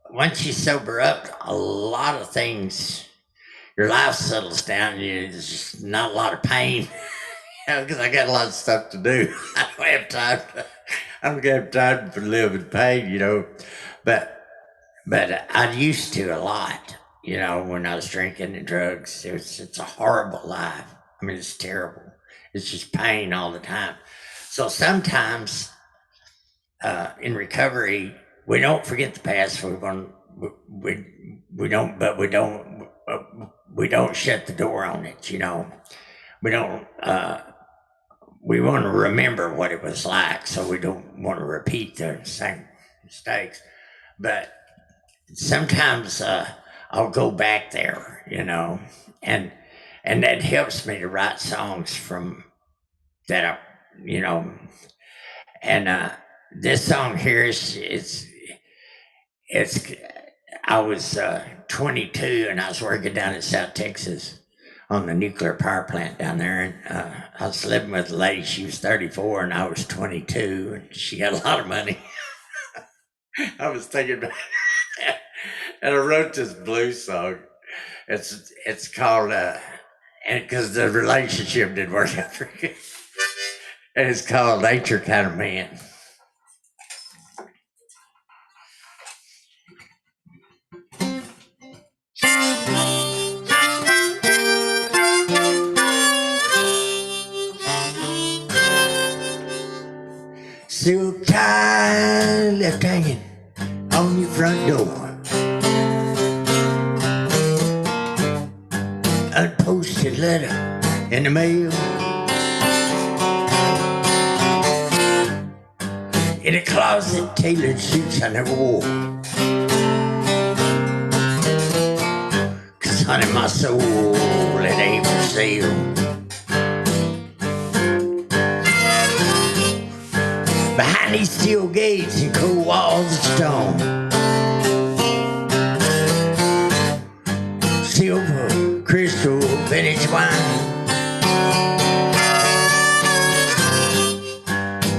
once you sober up, a lot of things, your life settles down. There's just not a lot of pain, because I got a lot of stuff to do. I don't have time. I don't have time to live in pain, but I used to a lot, when I was drinking and drugs. It's a horrible life. I mean, it's terrible. It's just pain all the time. So sometimes in recovery, we don't forget the past. We don't shut the door on it. We don't. We want to remember what it was like, so we don't want to repeat the same mistakes. But sometimes I'll go back there, and that helps me to write songs from that, and this song here is I was 22 and I was working down in South Texas on the nuclear power plant down there, and I was living with a lady. She was 34 and I was 22, and she had a lot of money. I was thinking about that, and I wrote this blues song. It's called and because the relationship didn't work out for good, and it's called "Ain't Your Kind of Man." Silk tie left hanging on your front door, unposted letter in the mail, in a closet tailored suits I never wore. 'Cause honey, my soul, it ain't for sale. Behind these steel gates and cold walls of stone, silver, crystal, vintage wine.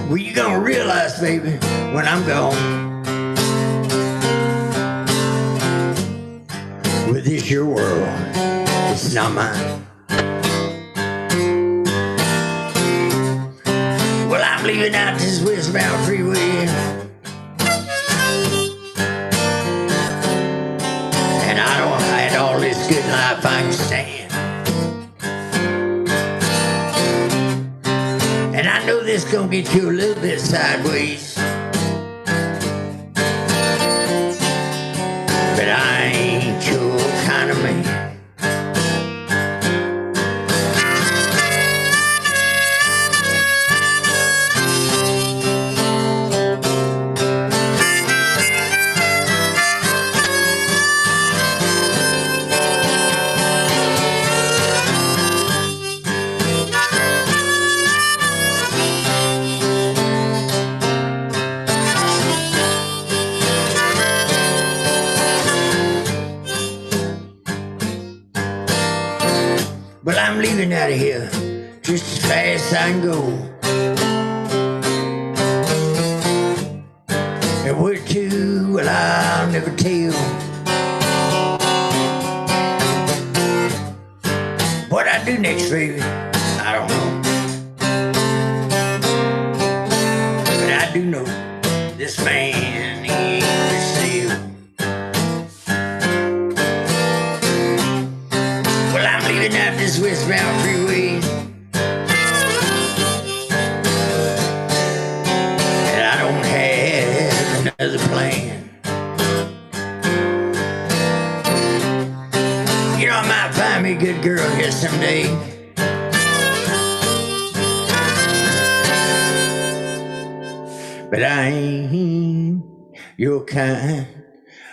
Well, you gonna realize, baby, when I'm gone, well, this your world, it's not mine. Well, I'm leaving out this westbound freeway, and I don't hide all this good life I can stand. And I know this gonna get you a little bit sideways, but I ain't your kind of man. Well, I'm leaving out of here just as fast as I can go. And where to, well, I'll never tell. What I do next, baby, I don't know. But I do know this man, he ain't for sale. Well, I'm leaving out this westbound freeway, and I don't have another plan. I might find me a good girl here someday, but I ain't your kind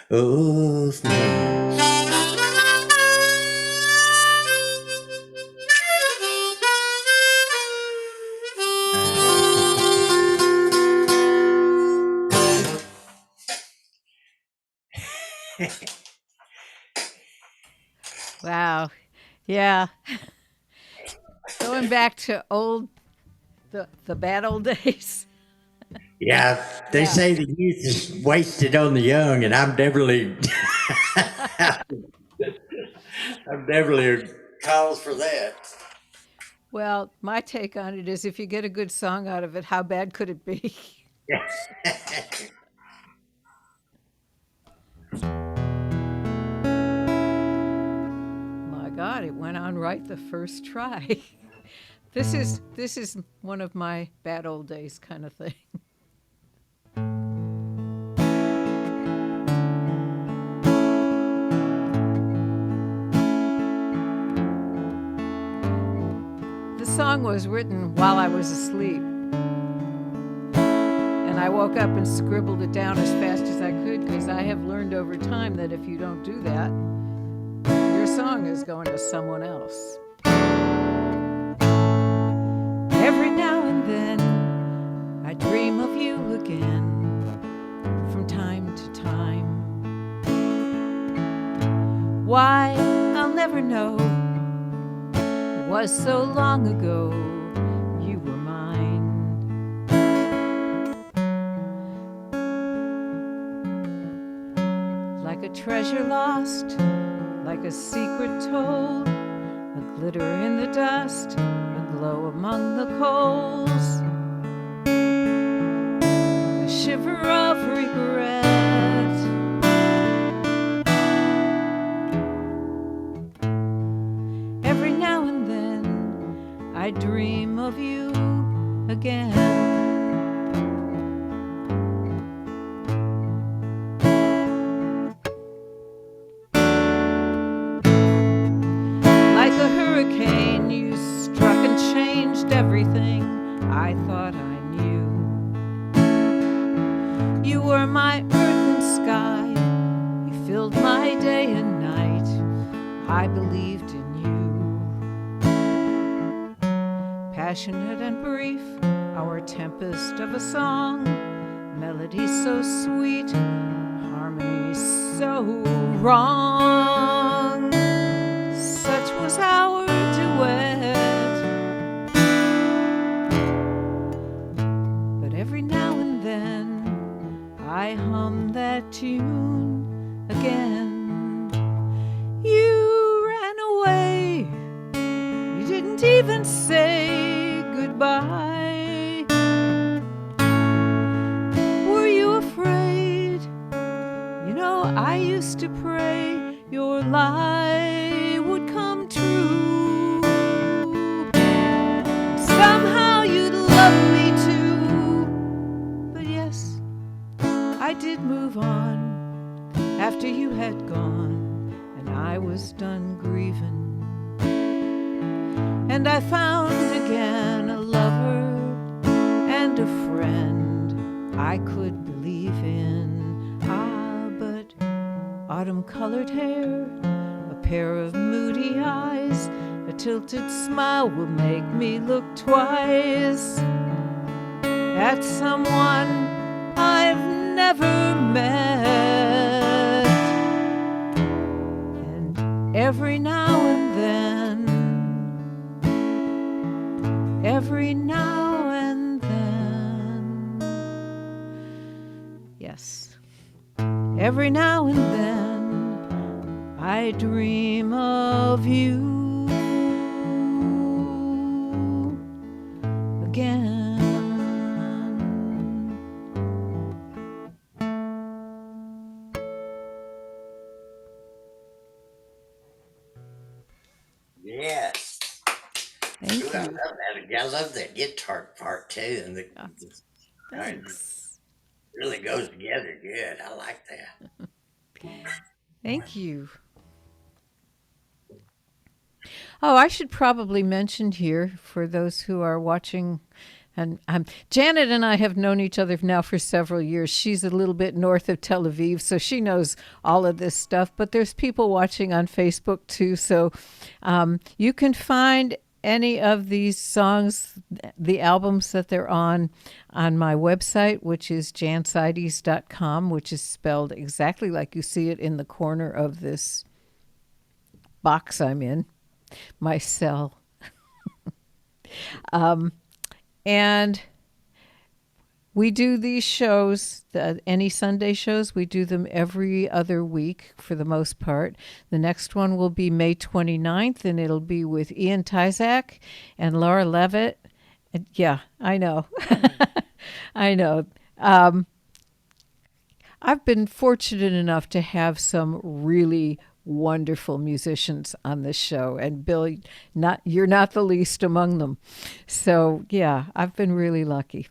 of man. Wow. Yeah. Going back to the bad old days. Yeah, they Yeah. say the youth is wasted on the young, and I'm definitely, I'm definitely a cause for that. Well, my take on it is if you get a good song out of it, how bad could it be? My God, it went on right the first try. This is one of my bad old days kind of thing. The song was written while I was asleep. And I woke up and scribbled it down as fast as I could because I have learned over time that if you don't do that, your song is going to someone else. Every now and then, I dream of you again from time to time. Why, I'll never know. It was so long ago, you were mine. Like a treasure lost, like a secret told, a glitter in the dust, a glow among the coals, a shiver of regret. Every now and then, I dream of you again. Like a hurricane, you struck and changed everything I thought I knew. You were my earth and sky. You filled my day and night. I believed in you. Passionate and brief, our tempest of a song. Melody so sweet, harmony so wrong. Such was our duet. But every now and then I hum that tune again. You ran away. You didn't even say goodbye. Were you afraid? You know, I used to pray your lie would come true. Somehow you'd love me too. But yes, I did move on after you had gone, and I was done grieving. And I found again a lover and a friend I could believe in. Ah, but autumn-colored hair, a pair of moody eyes, a tilted smile will make me look twice at someone I've never met. And every now and then, every now and then, yes, every now and then, I dream of you again. Yes. Thank Ooh, I you. love that. I love that guitar part too, and Awesome. it Thanks. really goes together good. I like that. Thank you. Oh, I should probably mention here for those who are watching And Janet and I have known each other now for several years. She's a little bit north of Tel Aviv, so she knows all of this stuff. But there's people watching on Facebook too, so you can find any of these songs, the albums that they're on my website, which is janseides.com, which is spelled exactly like you see it in the corner of this box I'm in, my cell. And we do these shows, any Sunday shows, we do them every other week for the most part. The next one will be May 29th, and it'll be with Ian Tizak and Laura Levitt. And yeah, I know. I know. I've been fortunate enough to have some really wonderful musicians on this show, and Bill, you're not the least among them. So yeah, I've been really lucky.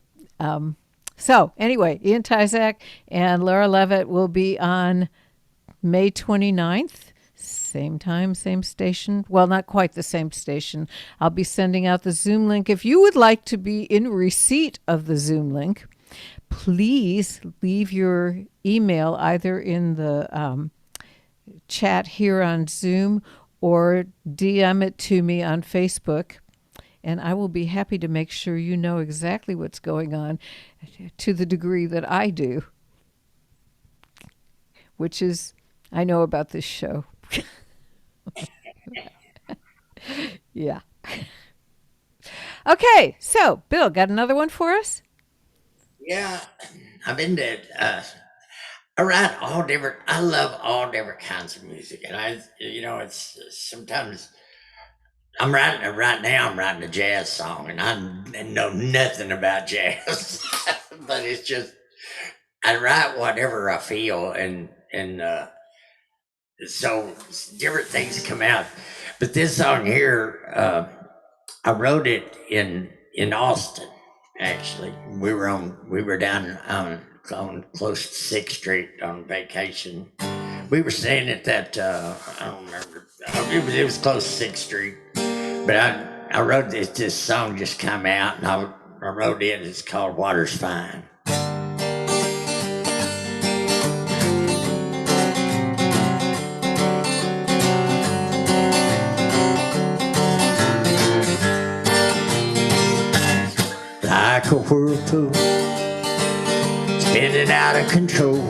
So anyway, Ian Tizak and Laura Levitt will be on May 29th, same time, same station. Well, not quite the same station. I'll be sending out the Zoom link. If you would like to be in receipt of the Zoom link, please leave your email either in the chat here on Zoom or DM it to me on Facebook, and I will be happy to make sure you know exactly what's going on to the degree that I do, which is I know about this show. Yeah. Okay, so Bill, got another one for us? Yeah, I've been to I write all different. I love all different kinds of music, and it's sometimes I'm writing it right now. I'm writing a jazz song, and I know nothing about jazz, but it's just I write whatever I feel, and so different things come out. But this song here, I wrote it in Austin. Actually, we were down on close to 6th Street on vacation. We were staying at that, I don't remember, it was close to 6th Street. But I wrote this song just come out, and I wrote it, it's called Water's Fine. Like a whirlpool, spinning out of control.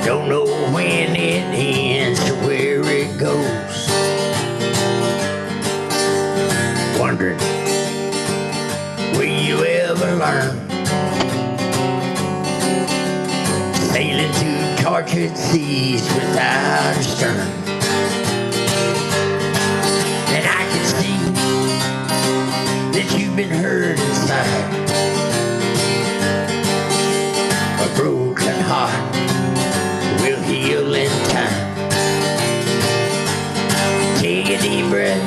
Don't know when it ends or where it goes. Wondering, will you ever learn? Sailing through tortured seas without a stern. And I can see that you've been hurt inside. A broken heart will heal in time. Take a deep breath,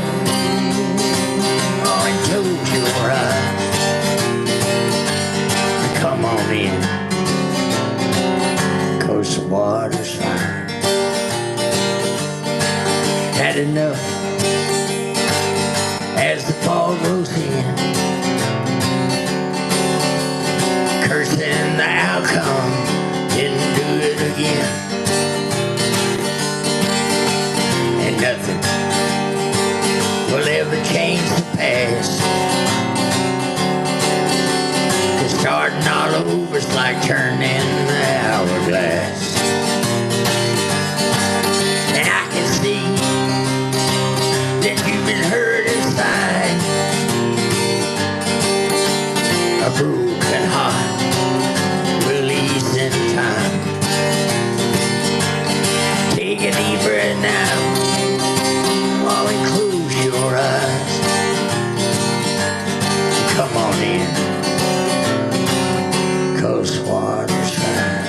and close your eyes. Come on in, 'cause the water's fine. Had enough as the fall grows in, cursing the outcome, didn't do it again. And nothing will ever change the past, 'cause starting all over's like turning the hourglass. And I can see that you've been hurt inside. A broken heart will ease in time. Take a deep breath now, while we close your eyes. Come on in, 'cause water's fine.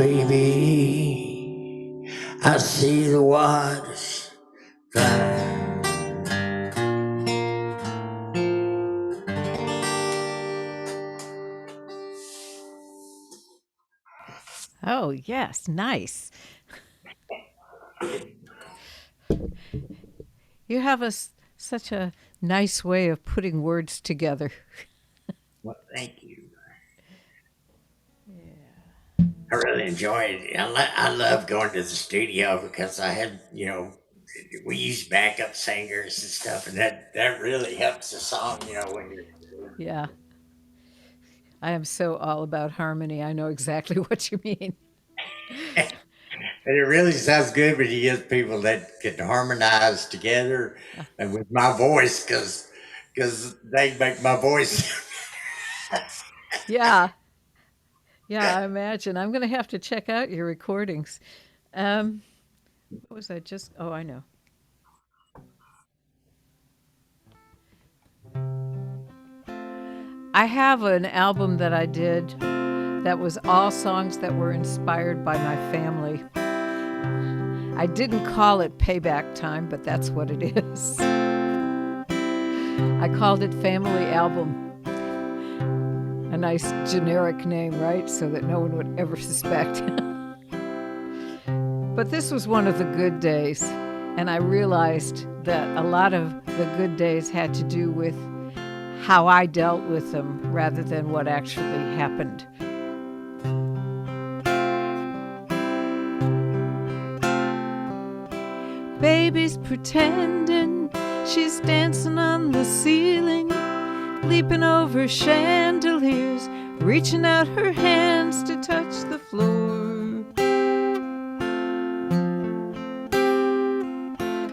baby, I see the waters fly. Oh, yes, nice. You have such a nice way of putting words together. Well, thank you. I really enjoyed it. I love going to the studio because I had, we use backup singers and stuff, and that really helps the song, when you're. Yeah, I am so all about harmony. I know exactly what you mean. And it really sounds good when you get people that can harmonize together, and with my voice, because they make my voice. Yeah, yeah, I imagine. I'm going to have to check out your recordings. Um, what was I just? Oh, I know. I have an album that I did that was all songs that were inspired by my family. I didn't call it Payback Time, but that's what it is. I called it Family Album. A nice generic name, right? So that no one would ever suspect. But this was one of the good days, and I realized that a lot of the good days had to do with how I dealt with them rather than what actually happened. Baby's pretending she's dancing on the ceiling, leaping over chandeliers, reaching out her hands to touch the floor.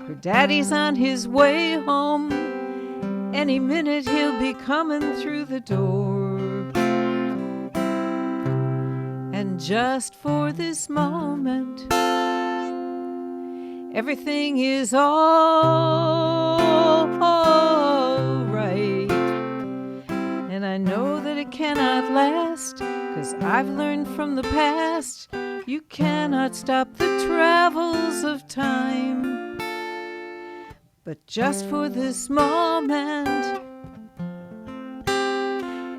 Her daddy's on his way home. Any minute he'll be coming through the door. And just for this moment, everything is all right. And I know that it cannot last, 'cause I've learned from the past, you cannot stop the travels of time. But just for this moment,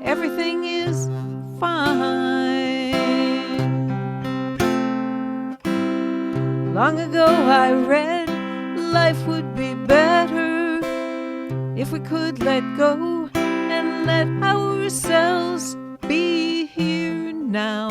everything is fine. Long ago I read life would be better if we could let go and let ourselves be here now.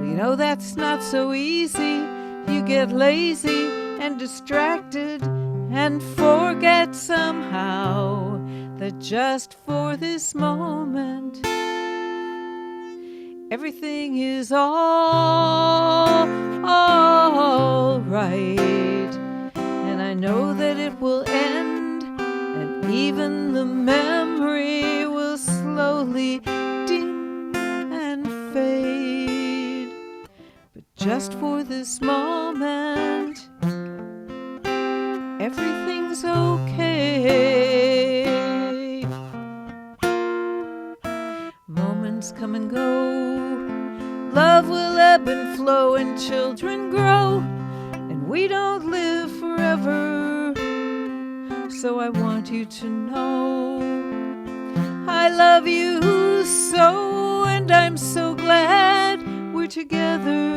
We know that's not so easy. You get lazy and distracted and forget somehow that just for this moment, everything is all right. And I know that it will end, and even the memory will slowly dim and fade. But just for this moment, everything's okay. Moments come and go, love will ebb and flow, and children grow, and we don't live forever. So I want you to know I love you so, and I'm so glad we're together.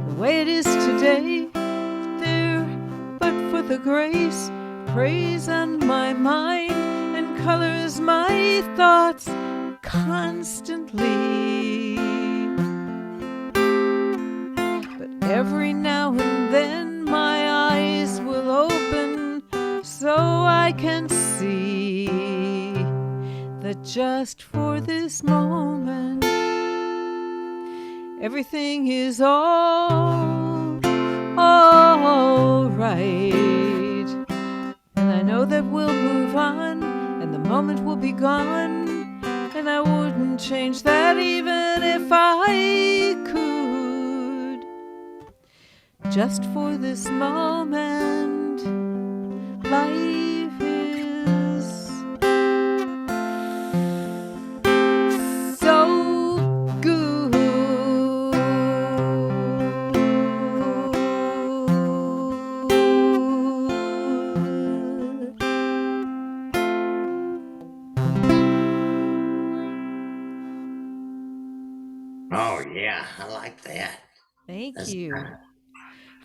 The way it is today, there, but for the grace, praise on my mind and colors my thoughts constantly. But every now and then my eyes will open so I can see that just for this moment, everything is all right. And I know that we'll move on, and the moment will be gone, and I wouldn't change that even if I could. Just for this moment, life is yeah, I like that. Thank That's, you.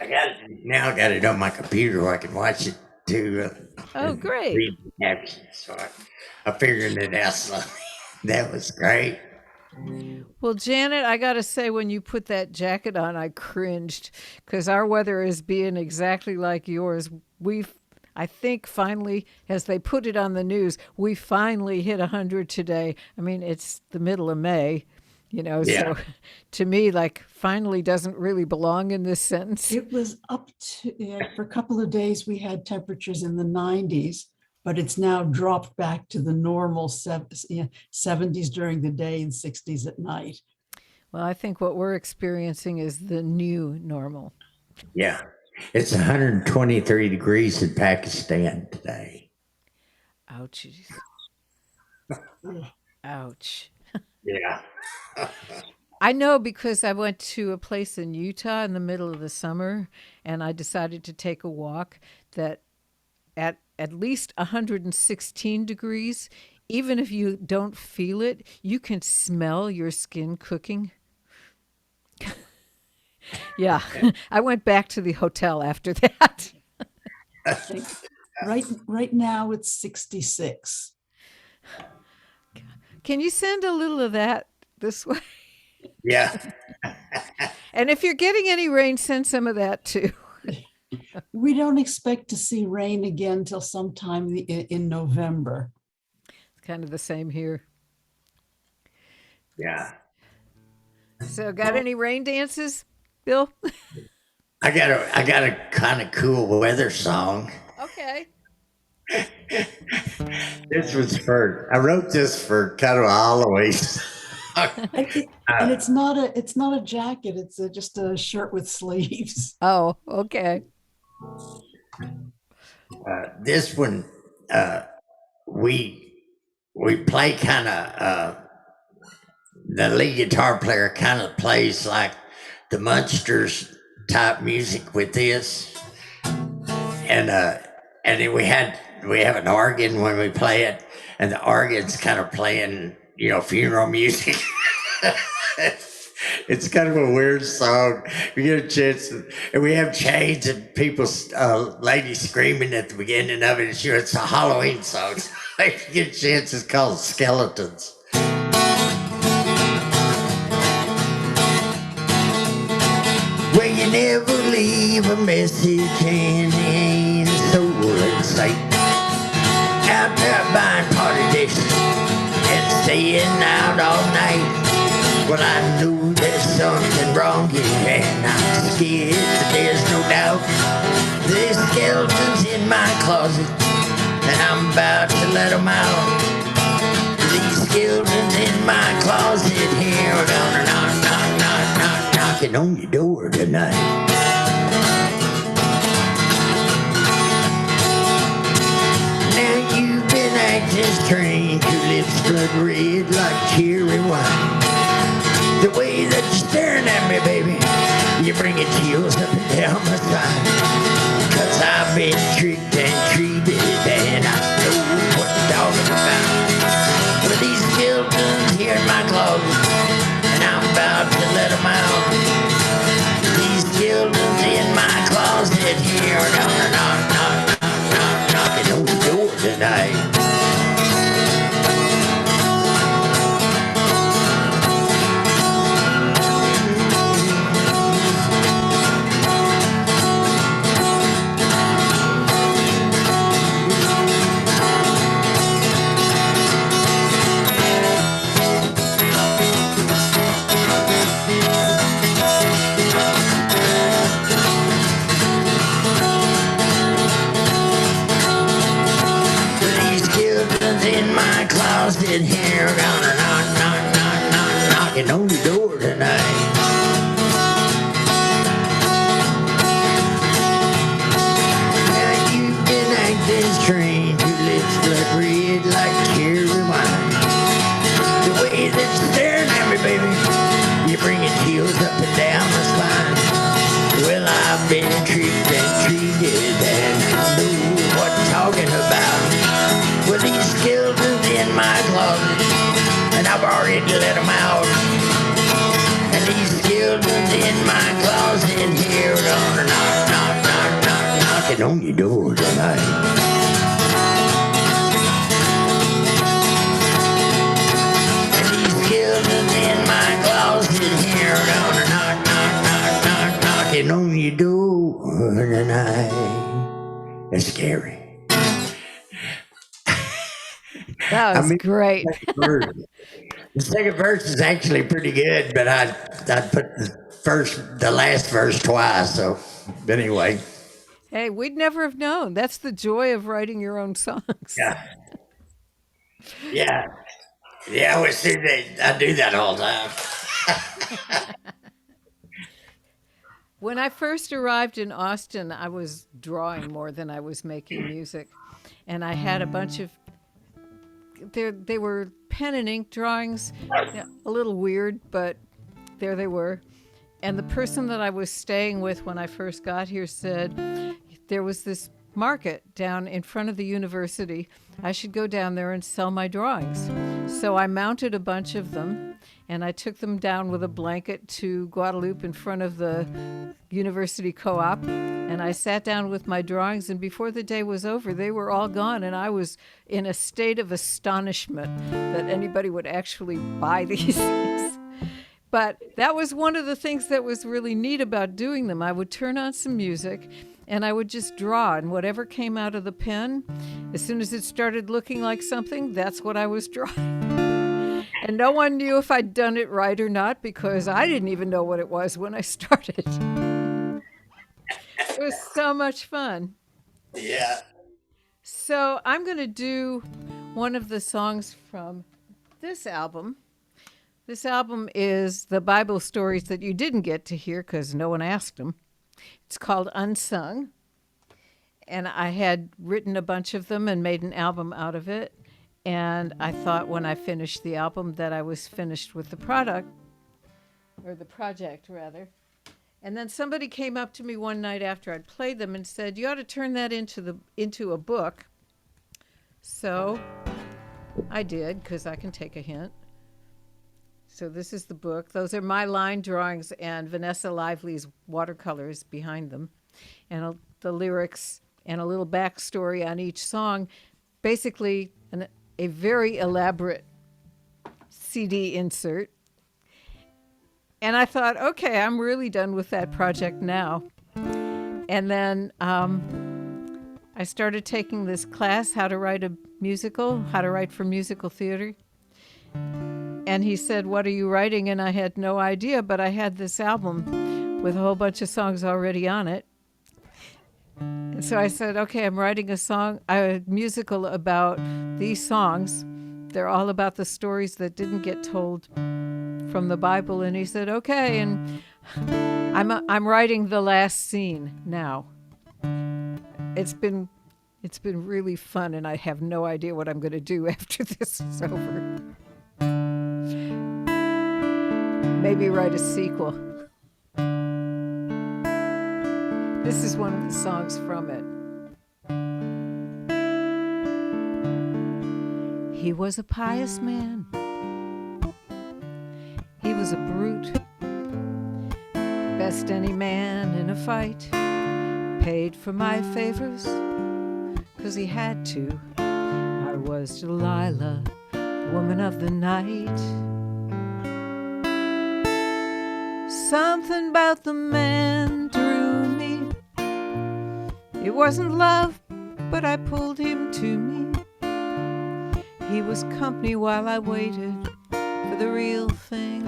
I got it on my computer where I can watch it too, Oh, and great. read the captions. So I figured it out slowly. That was great. Well, Janet, I got to say, when you put that jacket on, I cringed because our weather is being exactly like yours. I think finally, as they put it on the news, we finally hit 100 today. I mean, it's the middle of May, Yeah, so to me, like, finally doesn't really belong in this sentence. It was up to, for a couple of days, we had temperatures in the 90s, but it's now dropped back to the normal 70s during the day and 60s at night. Well, I think what we're experiencing is the new normal. yeah. It's 123 degrees in Pakistan today. Ouchies. Ouch. Yeah. I know because I went to a place in Utah in the middle of the summer and I decided to take a walk that at least 116 degrees, even if you don't feel it, you can smell your skin cooking. Yeah, I went back to the hotel after that. I think right now it's 66. Can you send a little of that this way? Yeah. And if you're getting any rain, send some of that too. We don't expect to see rain again till sometime in November. It's kind of the same here. Yeah. So, got any rain dances, Bill? I got a kind of cool weather song. Okay. I wrote this for kind of Halloween. And it's not a jacket, it's just a shirt with sleeves. Oh, okay. This one, we play kind of, the lead guitar player kind of plays like the Munsters type music with this, and then we have an organ when we play it, and the organ's kind of playing funeral music. It's kind of a weird song. You get a chance, and we have chains and people, ladies screaming at the beginning of it. It's a Halloween song. If you get a chance, it's called Skeletons. Well, you never leave a message and there ain't a soul in sight. Out there buying party dishes and staying out all night. Well, I know there's something wrong here and I'm scared, but there's no doubt. There's skeletons in my closet and I'm about to let them out. These skeletons in my closet here are gonna knocking on your door tonight. Now you've been acting strange, your lips blood red like cherry wine. The way that you're staring at me, baby, you're bringing chills up and down my spine. 'Cause I've been tricked and treated and I know what I'm talking about. With these skeletons here in my closet and I'm about to let them out. These skeletons in my closet here are gonna knocking on the door tonight. Closet here, gonna knocking on the door tonight. Now you've been acting strange, your lips blood red like cherry wine. The way that you're staring at me, baby, you're bringing chills up and down my spine. Well, I've been tricked and treated, and I know what I'm talking about. Well, these skeletons in my closet, and I've already let them out. And children in my closet here gonna knock, knock, knock, knock, knocking on your door tonight. Children in my closet here gonna knock, knock, knock, knock, knocking on your door tonight. It's scary. That was great. The second verse is actually pretty good, but I put the last verse twice. So, but anyway. Hey, we'd never have known. That's the joy of writing your own songs. Yeah. Yeah. Yeah, I do that all the time. When I first arrived in Austin, I was drawing more than I was making music. And I had a bunch of, they were pen and ink drawings, a little weird, but there they were. And the person that I was staying with when I first got here said there was this market down in front of the university. I should go down there and sell my drawings. So I mounted a bunch of them and I took them down with a blanket to Guadalupe in front of the university co-op. And I sat down with my drawings, and before the day was over, they were all gone. And I was in a state of astonishment that anybody would actually buy these things. But that was one of the things that was really neat about doing them. I would turn on some music and I would just draw, and whatever came out of the pen, as soon as it started looking like something, that's what I was drawing. And no one knew if I'd done it right or not, because I didn't even know what it was when I started. It was so much fun. Yeah. So I'm going to do one of the songs from this album. This album is the Bible stories that you didn't get to hear because no one asked them. It's called Unsung, and I had written a bunch of them and made an album out of it, and I thought when I finished the album that I was finished with the project, rather. And then somebody came up to me one night after I'd played them and said, you ought to turn that into a book. So I did, because I can take a hint. So this is the book. Those are my line drawings and Vanessa Lively's watercolors behind them. And the lyrics and a little backstory on each song. Basically, a very elaborate CD insert. And I thought, okay, I'm really done with that project now. And then I started taking this class, how to write for musical theater. And he said, what are you writing? And I had no idea, but I had this album with a whole bunch of songs already on it. And so I said, okay, I'm writing a musical about these songs. They're all about the stories that didn't get told from the Bible. And he said, okay, and I'm writing the last scene now. It's been really fun, and I have no idea what I'm going to do after this is over. Maybe write a sequel. This is one of the songs from it. He was a pious man. He was a brute. Best any man in a fight. Paid for my favors, 'cause he had to. I was Delilah, woman of the night. Something about the man drew me. It wasn't love, but I pulled him to me. He was company while I waited for the real thing,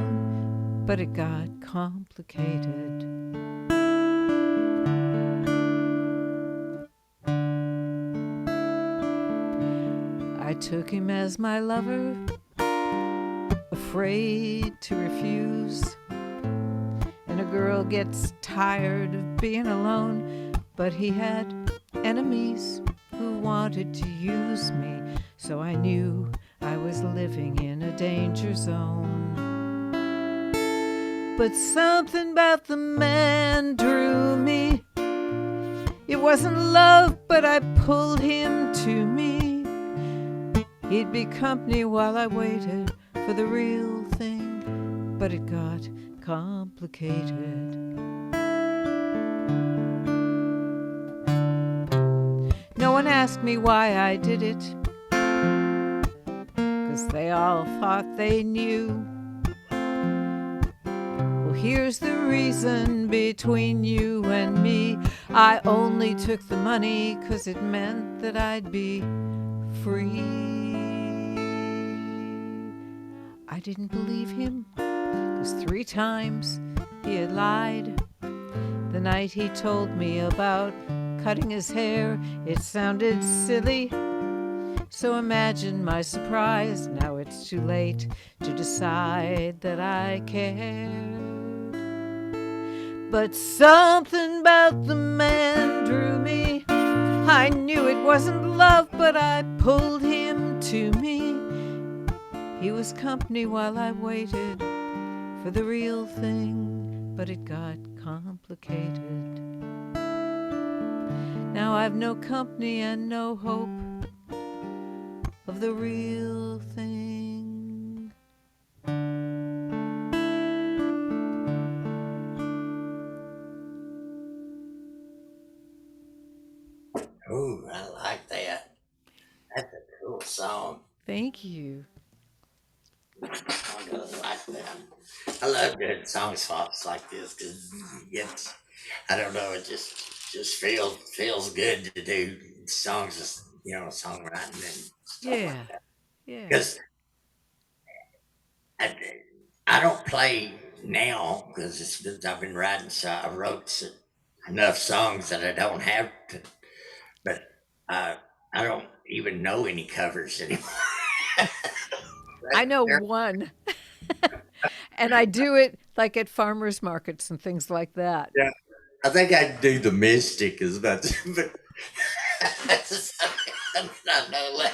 but it got complicated. I took him as my lover, afraid to refuse. And a girl gets tired of being alone, but he had enemies who wanted to use me, so I knew I was living in a danger zone. But something about the man drew me. It wasn't love, but I pulled him to me. He'd be company while I waited for the real thing, but it got complicated. No one asked me why I did it, 'cause they all thought they knew. Well, here's the reason between you and me. I only took the money 'cause it meant that I'd be free. I didn't believe him, 'cause 3 times he had lied. The night he told me about cutting his hair, it sounded silly. So imagine my surprise, now it's too late to decide that I cared. But something about the man drew me. I knew it wasn't love, but I pulled him to me. He was company while I waited for the real thing, but it got complicated. Now I've no company and no hope of the real thing. Ooh, I like that. That's a cool song. Thank you. I really like that. I love doing song swaps like this because it's, I don't know, it just feels good to do songs, songwriting and stuff Yeah, like that. yeah. Because I, I don't play now because I've been writing, so I wrote enough songs that I don't have to. But uh, I don't even know any covers anymore. I know They're- one. And I do it like at farmers markets and things like that. yeah, I think I do the Mystic as much, but I know that.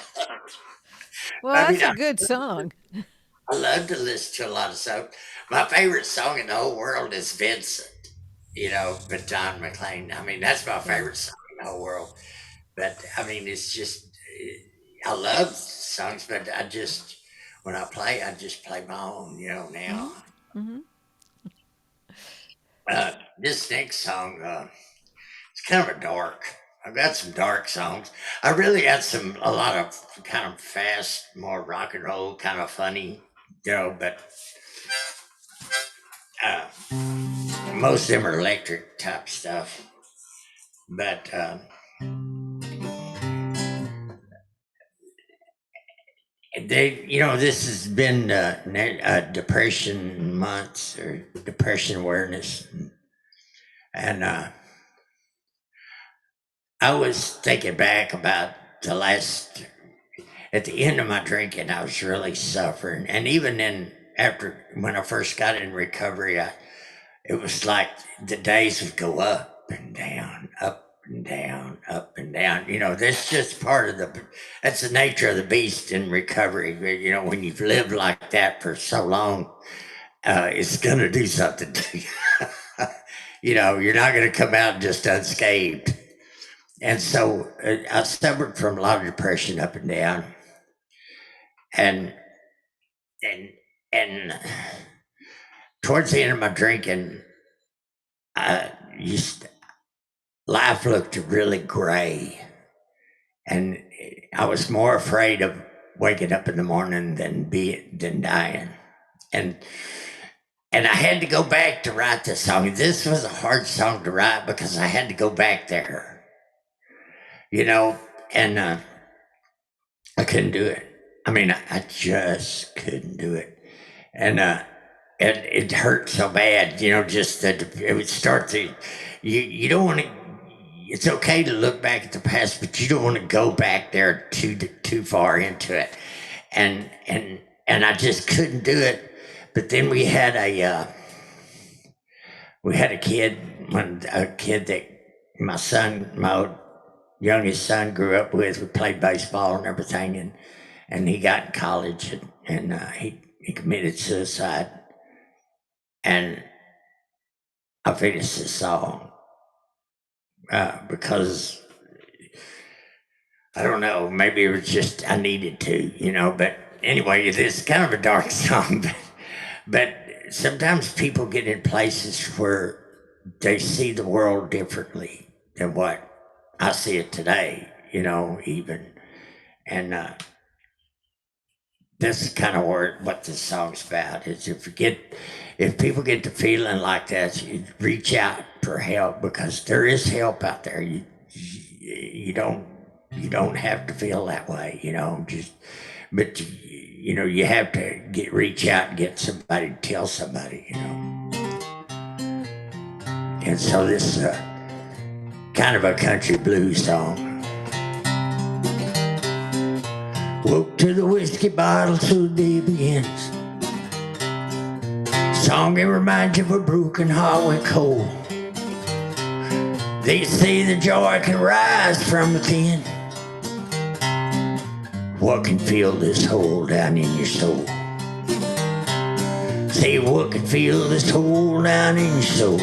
Well, I mean, that's a good song. I love to listen to a lot of songs. My favorite song in the whole world is Vincent. But John McClane. I mean, that's my Yeah. favorite song in the whole world. But I mean, it's just I love songs, but when I play, I just play my own. Hmm. Now Hmm. this next song, it's kind of a dark. I've got some dark songs. I really got a lot of kind of fast, more rock and roll, kind of funny, but uh, most of them are electric type stuff. But this has been depression months or depression awareness, and I was thinking back about the last at the end of my drinking, I was really suffering, and even after when I first got in recovery, it was like the days would go up and down, up and down, up and down. That's just that's the nature of the beast in recovery. When you've lived like that for so long, it's going to do something to you. You're not going to come out just unscathed. And so I suffered from a lot of depression up and down. And, and, and towards the end of my drinking, I used life looked really gray, and I was more afraid of waking up in the morning than dying. And I had to go back to write this song. This was a hard song to write because I had to go back there, and I couldn't do it. I mean, I just couldn't do it, and it hurt so bad, just that it would start to. You don't want to. It's okay to look back at the past, but you don't want to go back there too far into it, and I just couldn't do it. But then we had a kid that my youngest son grew up with. We played baseball and everything, and he got in college, and he committed suicide. And I finished the song because I don't know, maybe it was just I needed to, But anyway, it's kind of a dark song, but sometimes people get in places where they see the world differently than what I see it today, even. And this is kind of what this song's about is if people get to feeling like that, you reach out for help because there is help out there. You don't have to feel that way, but you have to reach out and get somebody to tell somebody, And so this is kind of a country blues song. Woke to the whiskey bottle so the day begins. Song that reminds you of a broken heart when cold. They say the joy can rise from within. What can fill this hole down in your soul? Say what can fill this hole down in your soul?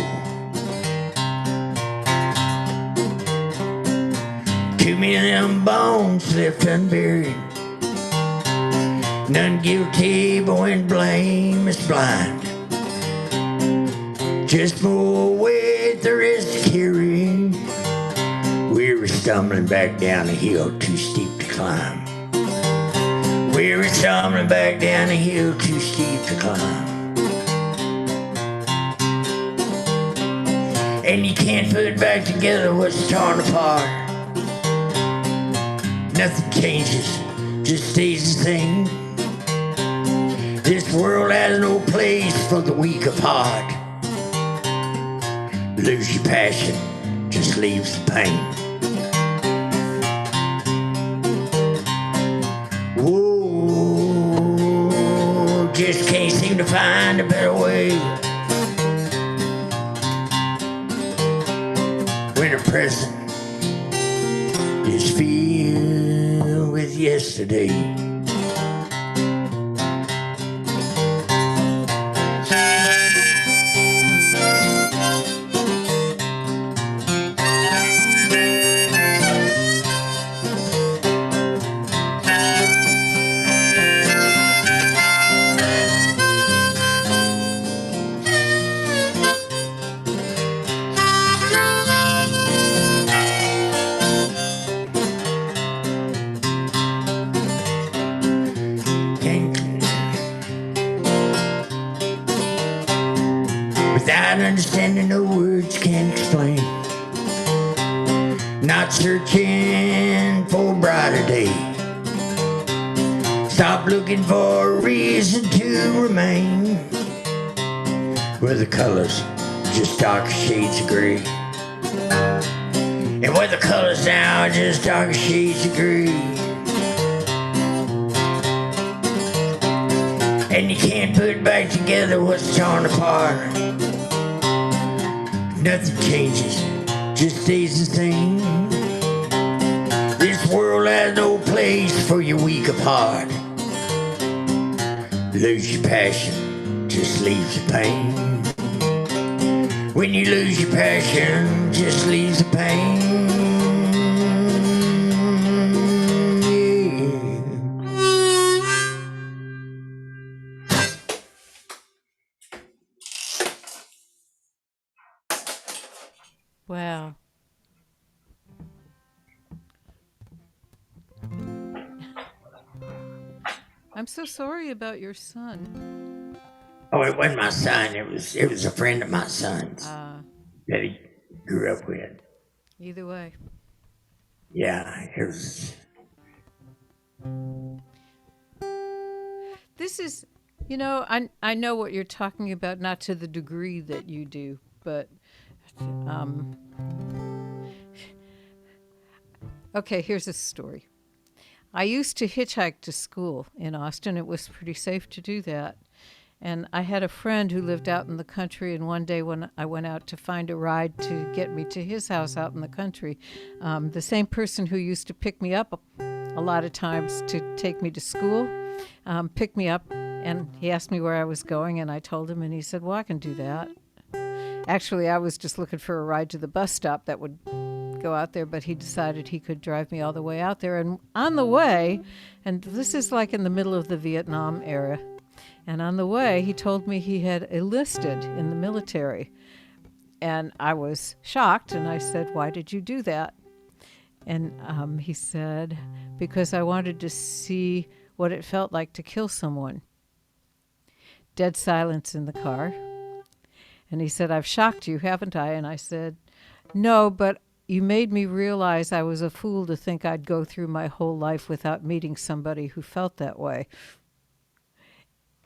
Too many of them bones left unburied. None guilty, but when blame is blind. Just more weight there is to carry. We were stumbling back down a hill too steep to climb. We were stumbling back down a hill too steep to climb. And you can't put back together what's torn apart. Nothing changes, just stays the same. This world has no place for the weak of heart. Lose your passion, just leaves the pain. Whoa, just can't seem to find a better way. When the present is filled with yesterday. Without understanding, no words can explain. Not searching for a brighter day. Stop looking for a reason to remain. Where the colors just dark shades of gray. And where the colors now are just dark shades of gray. And you can't put back together what's torn apart. Nothing changes, just stays the same. This world has no place for your weak of heart. Lose your passion, just leaves the pain. When you lose your passion, just leaves the pain. Wow. I'm so sorry about your son. Oh, it wasn't my son. It was a friend of my son's that he grew up with. Either way. Yeah, it was. This is, I know what you're talking about, not to the degree that you do, but okay, here's a story. I used to hitchhike to school in Austin. It was pretty safe to do that. And I had a friend who lived out in the country, and one day when I went out to find a ride to get me to his house out in the country, the same person who used to pick me up a lot of times to take me to school picked me up, and he asked me where I was going, and I told him, and he said, well, I can do that. Actually, I was just looking for a ride to the bus stop that would go out there, but he decided he could drive me all the way out there. And on the way, and this is like in the middle of the Vietnam era, And on the way, he told me he had enlisted in the military. And I was shocked, and I said, "Why did you do that?" And he said, "Because I wanted to see what it felt like to kill someone." Dead silence in the car. And he said, "I've shocked you, haven't I?" And I said, "No, but you made me realize I was a fool to think I'd go through my whole life without meeting somebody who felt that way."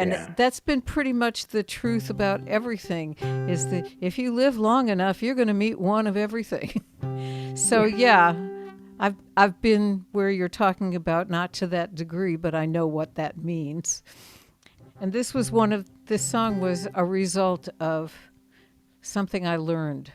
And Yeah. that's been pretty much the truth about everything, is that if you live long enough, you're going to meet one of everything. So yeah, I've been where you're talking about, not to that degree, but I know what that means. And this song was a result of something I learned.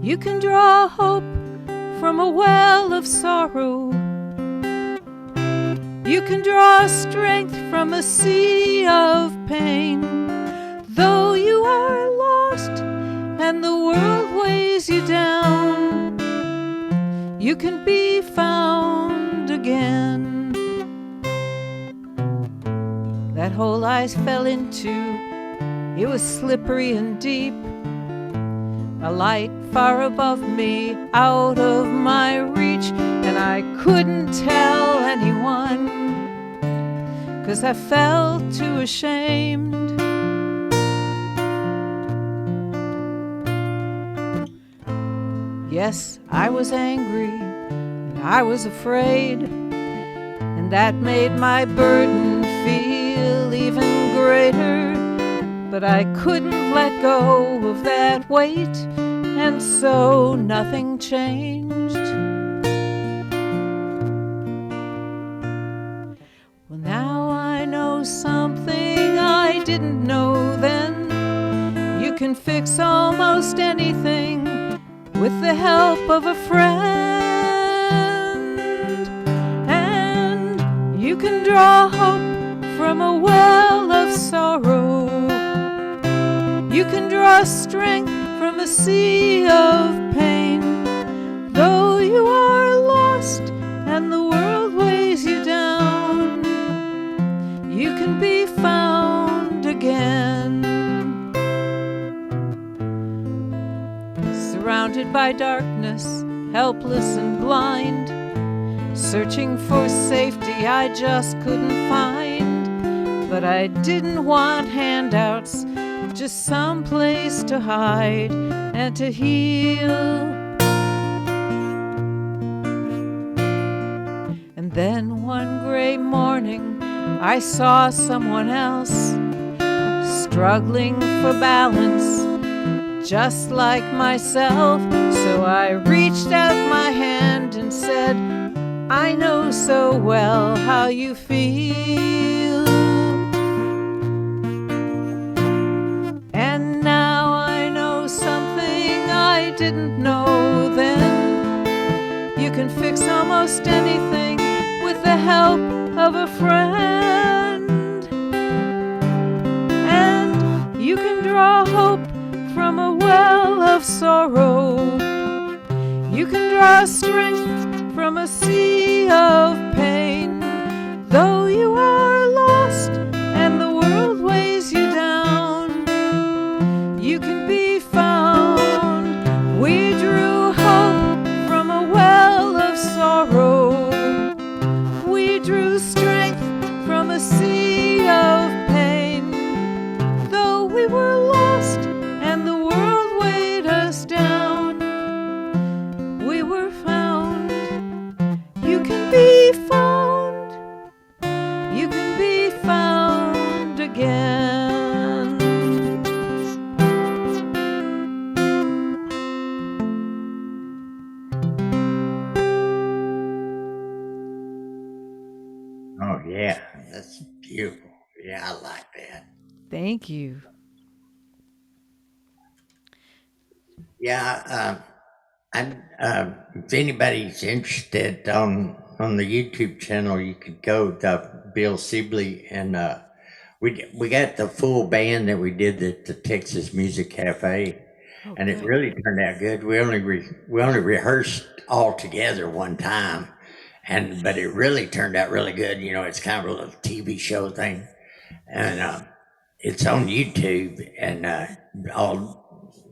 You can draw hope from a well of sorrow. You can draw strength from a sea of pain. Though you are lost and the world weighs you down, you can be found again. That hole I fell into, it was slippery and deep. A light far above me, out of my reach, and I couldn't tell anyone, 'cause I felt too ashamed. Yes, I was angry, and I was afraid, and that made my burden feel even greater. But I couldn't let go of that weight, and so nothing changed. Well, now I know something I didn't know then. You can fix almost anything with the help of a friend. And you can draw hope from a well of sorrow. You can draw strength from a sea of pain. Though you are lost and the world weighs you down, you can be found again. Surrounded by darkness, helpless and blind, searching for safety I just couldn't find. But I didn't want handouts, just some place to hide and to heal. And then one gray morning I saw someone else struggling for balance, just like myself. So I reached out my hand and said, "I know so well how you feel." And now I know something I didn't know then. You can fix almost anything with the help of a friend. And you can draw hope from a well of sorrow. You can draw strength from a sea of pain. Though you are lost and the world weighs you down, you can be found. We drew hope from a well of sorrow. We drew strength from a sea of pain. Though we were lost and the world weighed us down, we were found. You can be found. You can be found again. Oh, yeah. That's beautiful. Yeah, I like that. Thank you. Yeah, if anybody's interested on the YouTube channel, you could go to Bill Sibley and we got the full band that we did at the Texas Music Cafe, Oh, and it good. really turned out good. We only rehearsed all together one time, but it really turned out really good. You know, it's kind of a little TV show thing, and it's on YouTube, and all.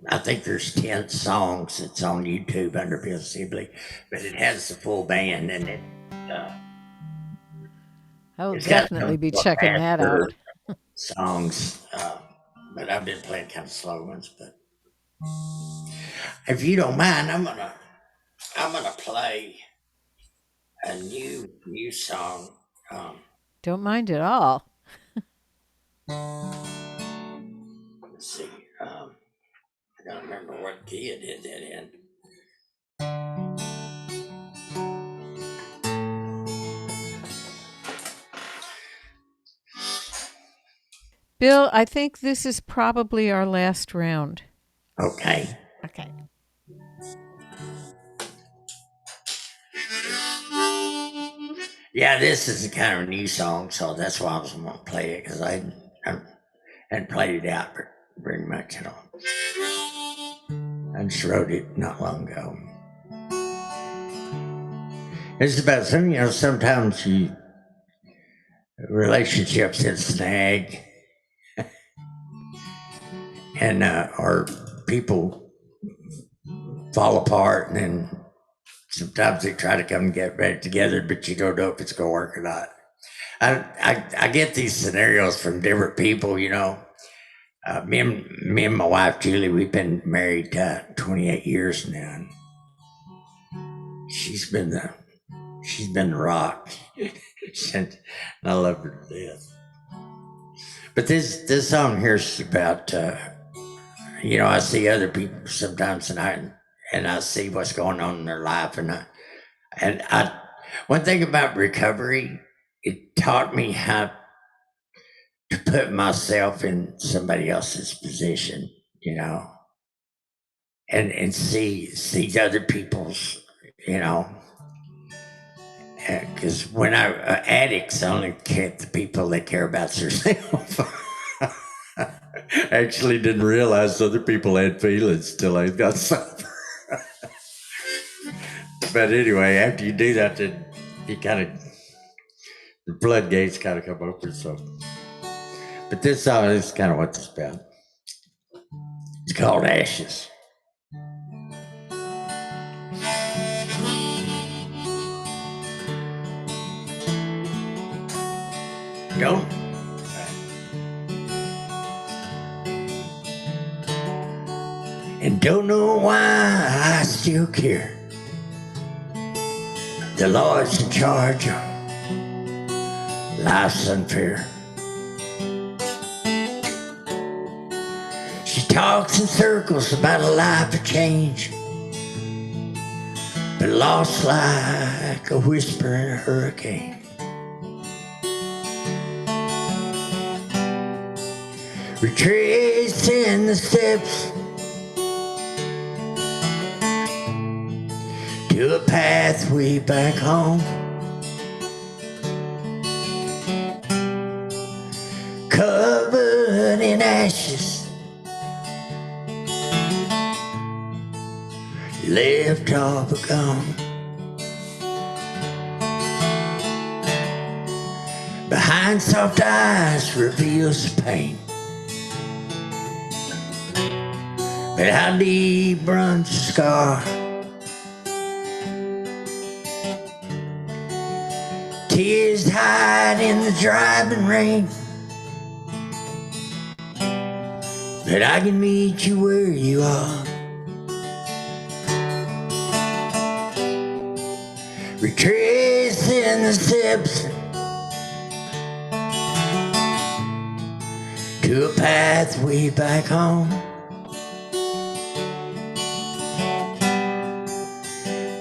I think there's 10 songs that's on YouTube under Bill Sibley, but it has the full band, and uh, I will it's got definitely some be more checking that faster out. songs, but I've been playing kind of slow ones. But if you don't mind, I'm gonna play a new song. Don't mind at all. Let's see. I don't remember what key it did that in. Bill, I think this is probably our last round. Okay. Okay. Yeah, this is a kind of a new song, so that's why I was going to play it because I hadn't played it out very much at all. I just wrote it not long ago. It's about sometimes relationships hit snag, and or people fall apart, and then sometimes they try to come and get back together, but you don't know if it's going to work or not. I get these scenarios from different people, you know. Me and my wife Julie, we've been married 28 years now. And she's been the rock, and I love her to death. But this song here is about I see other people sometimes, and I see what's going on in their life, and I one thing about recovery, it taught me how to put myself in somebody else's position, you know, and see other people's, you know, because when addicts only care the people that care about themselves. Actually, didn't realize other people had feelings till I got sober. But anyway, after you do that, then you kind of the floodgates kind of come open. So, but this song is kind of what it's about. It's called Ashes. Don't. And don't know why I still care. The Lord's in charge of life's unfair. She talks in circles about a life of change, but lost like a whisper in a hurricane. Retracing the steps to a pathway back home. Covered in ashes, left all but gone. Behind soft eyes reveals the pain. But how deep runs the scar? Tears hide in the driving rain. But I can meet you where you are. Retracing the steps to a pathway back home.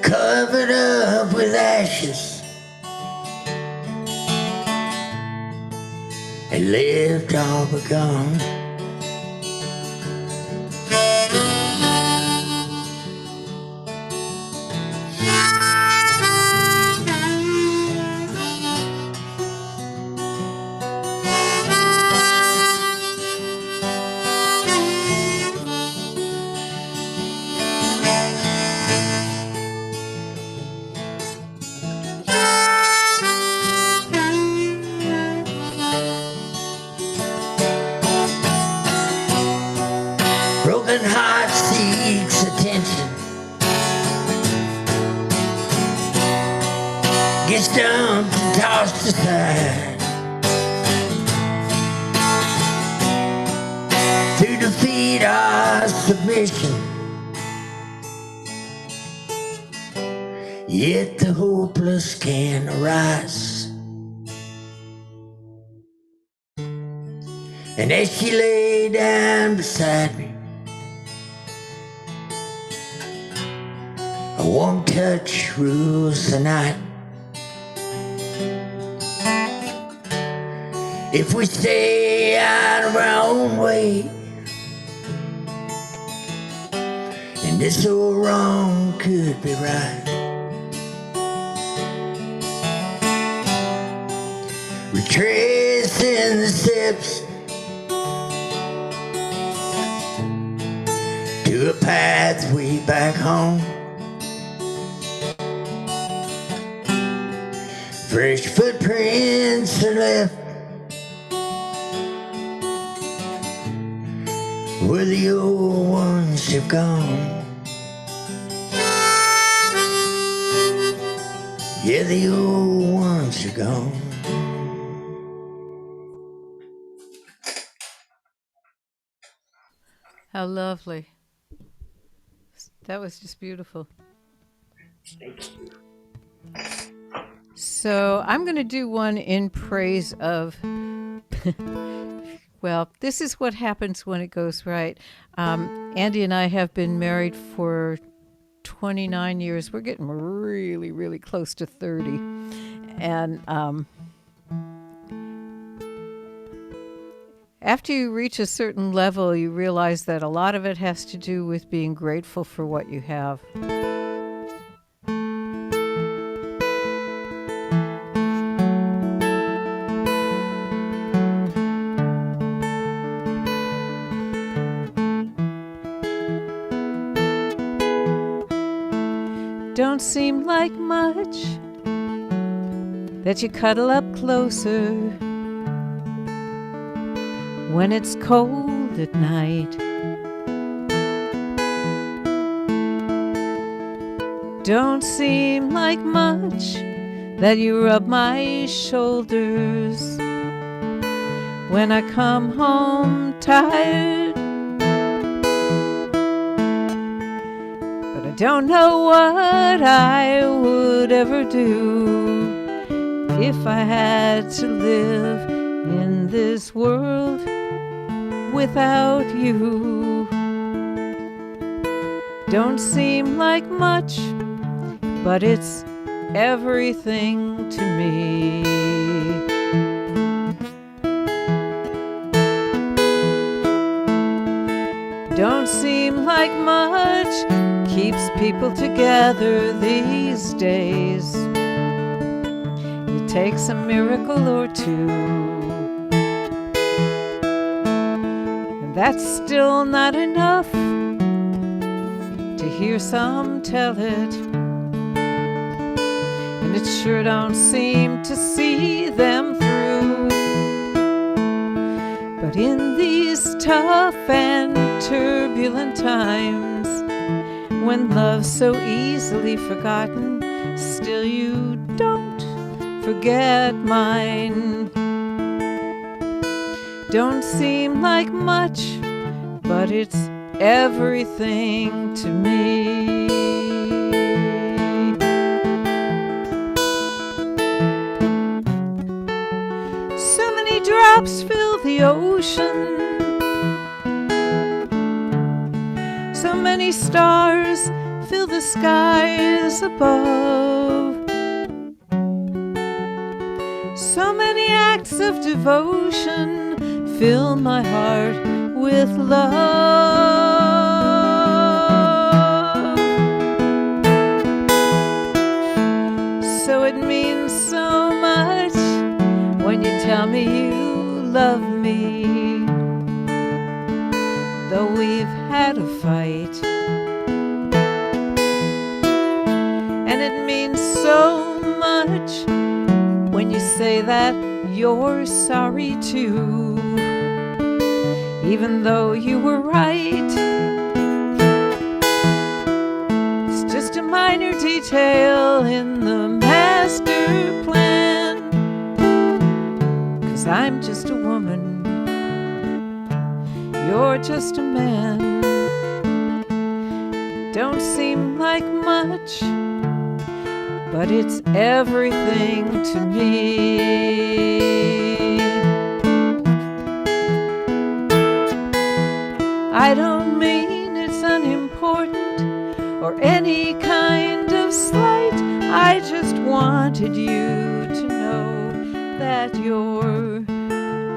Covered up with ashes and left all but gone. loving heart seeks attention, gets dumped and tossed aside. To defeat our submission, yet the hopeless can arise. And as she lay down beside me, a warm touch rules the night. If we stay out of our own way, and this old wrong could be right. Retracing the steps to a pathway back home. Fresh footprints are left where the old ones have gone. Yeah, the old ones are gone. How lovely. That was just beautiful. So I'm going to do one in praise of, well, this is what happens when it goes right. Andy and I have been married for 29 years. We're getting really, really close to 30. And after you reach a certain level, you realize that a lot of it has to do with being grateful for what you have. Don't seem like much that you cuddle up closer when it's cold at night. Don't seem like much that you rub my shoulders when I come home tired. But I don't know what I would ever do if I had to live in this world without you. Don't seem like much, but it's everything to me. Don't seem like much keeps people together these days. It takes a miracle or two. That's still not enough to hear some tell it, and it sure don't seem to see them through. But in these tough and turbulent times, when love's so easily forgotten, still you don't forget mine. Don't seem like much, but it's everything to me. So many drops fill the ocean, so many stars fill the skies above, so many acts of devotion fill my heart with love. So it means so much when you tell me you love me, though we've had a fight. And it means so much when you say that you're sorry too, even though you were right detail in the master plan. 'Cause I'm just a woman, you're just a man. Don't seem like much, but it's everything to me. I don't mean it's unimportant or any kind of slight. I just wanted you to know that you're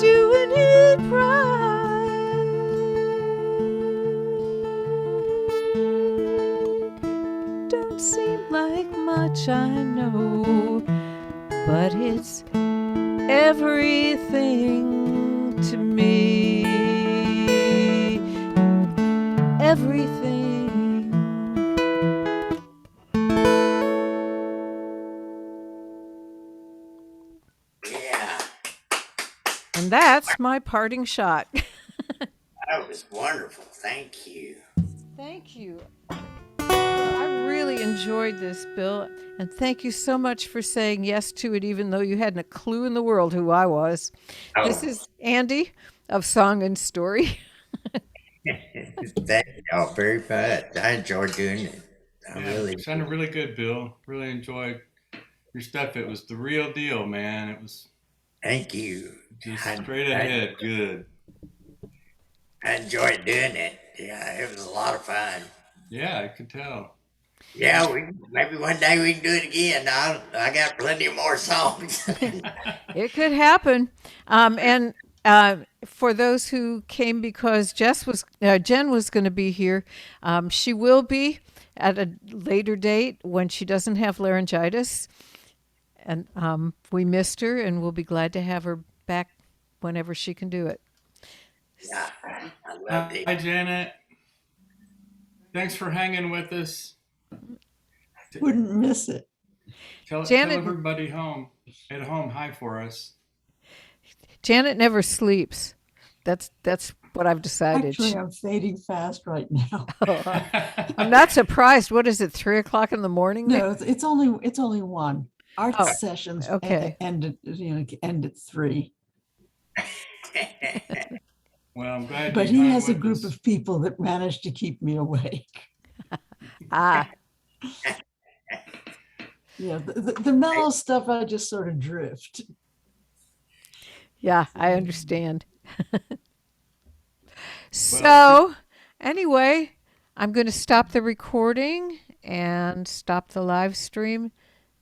doing it right. Don't seem like much, I know, but it's everything to me. Everything. Yeah, And that's my parting shot. that was wonderful. Thank you. Thank you. I really enjoyed this, Bill. And thank you so much for saying yes to it, even though you hadn't a clue in the world who I was. This Oh, is Andy of Song and Story. thank y'all very much. I enjoyed doing it. I Yeah, really it sounded really good, Bill. Really enjoyed your stuff. It was the real deal, man. It was thank you. just I, straight I, ahead, good. I enjoyed doing it. Yeah, it was a lot of fun. Yeah, I could tell. Yeah, maybe one day we can do it again. I got plenty more songs. It could happen. And for those who came because Jen was going to be here, she will be at a later date when she doesn't have laryngitis. And we missed her, and we'll be glad to have her back whenever she can do it. Yeah, I loved it. Hi, Janet. Thanks for hanging with us. Wouldn't miss it. Tell Janet, everybody at home hi for us. Janet never sleeps. That's what I've decided. Actually, I'm fading fast right now. I'm not surprised. What is it? 3:00 in the morning? No, it's only one. Art Oh, sessions okay. end at 3. Well, I'm glad But you he hung has a with group us. of people that manage to keep me awake. Ah, Yeah, the mellow stuff, I just sort of drift. yeah, I understand. So, anyway, I'm going to stop the recording and stop the live stream.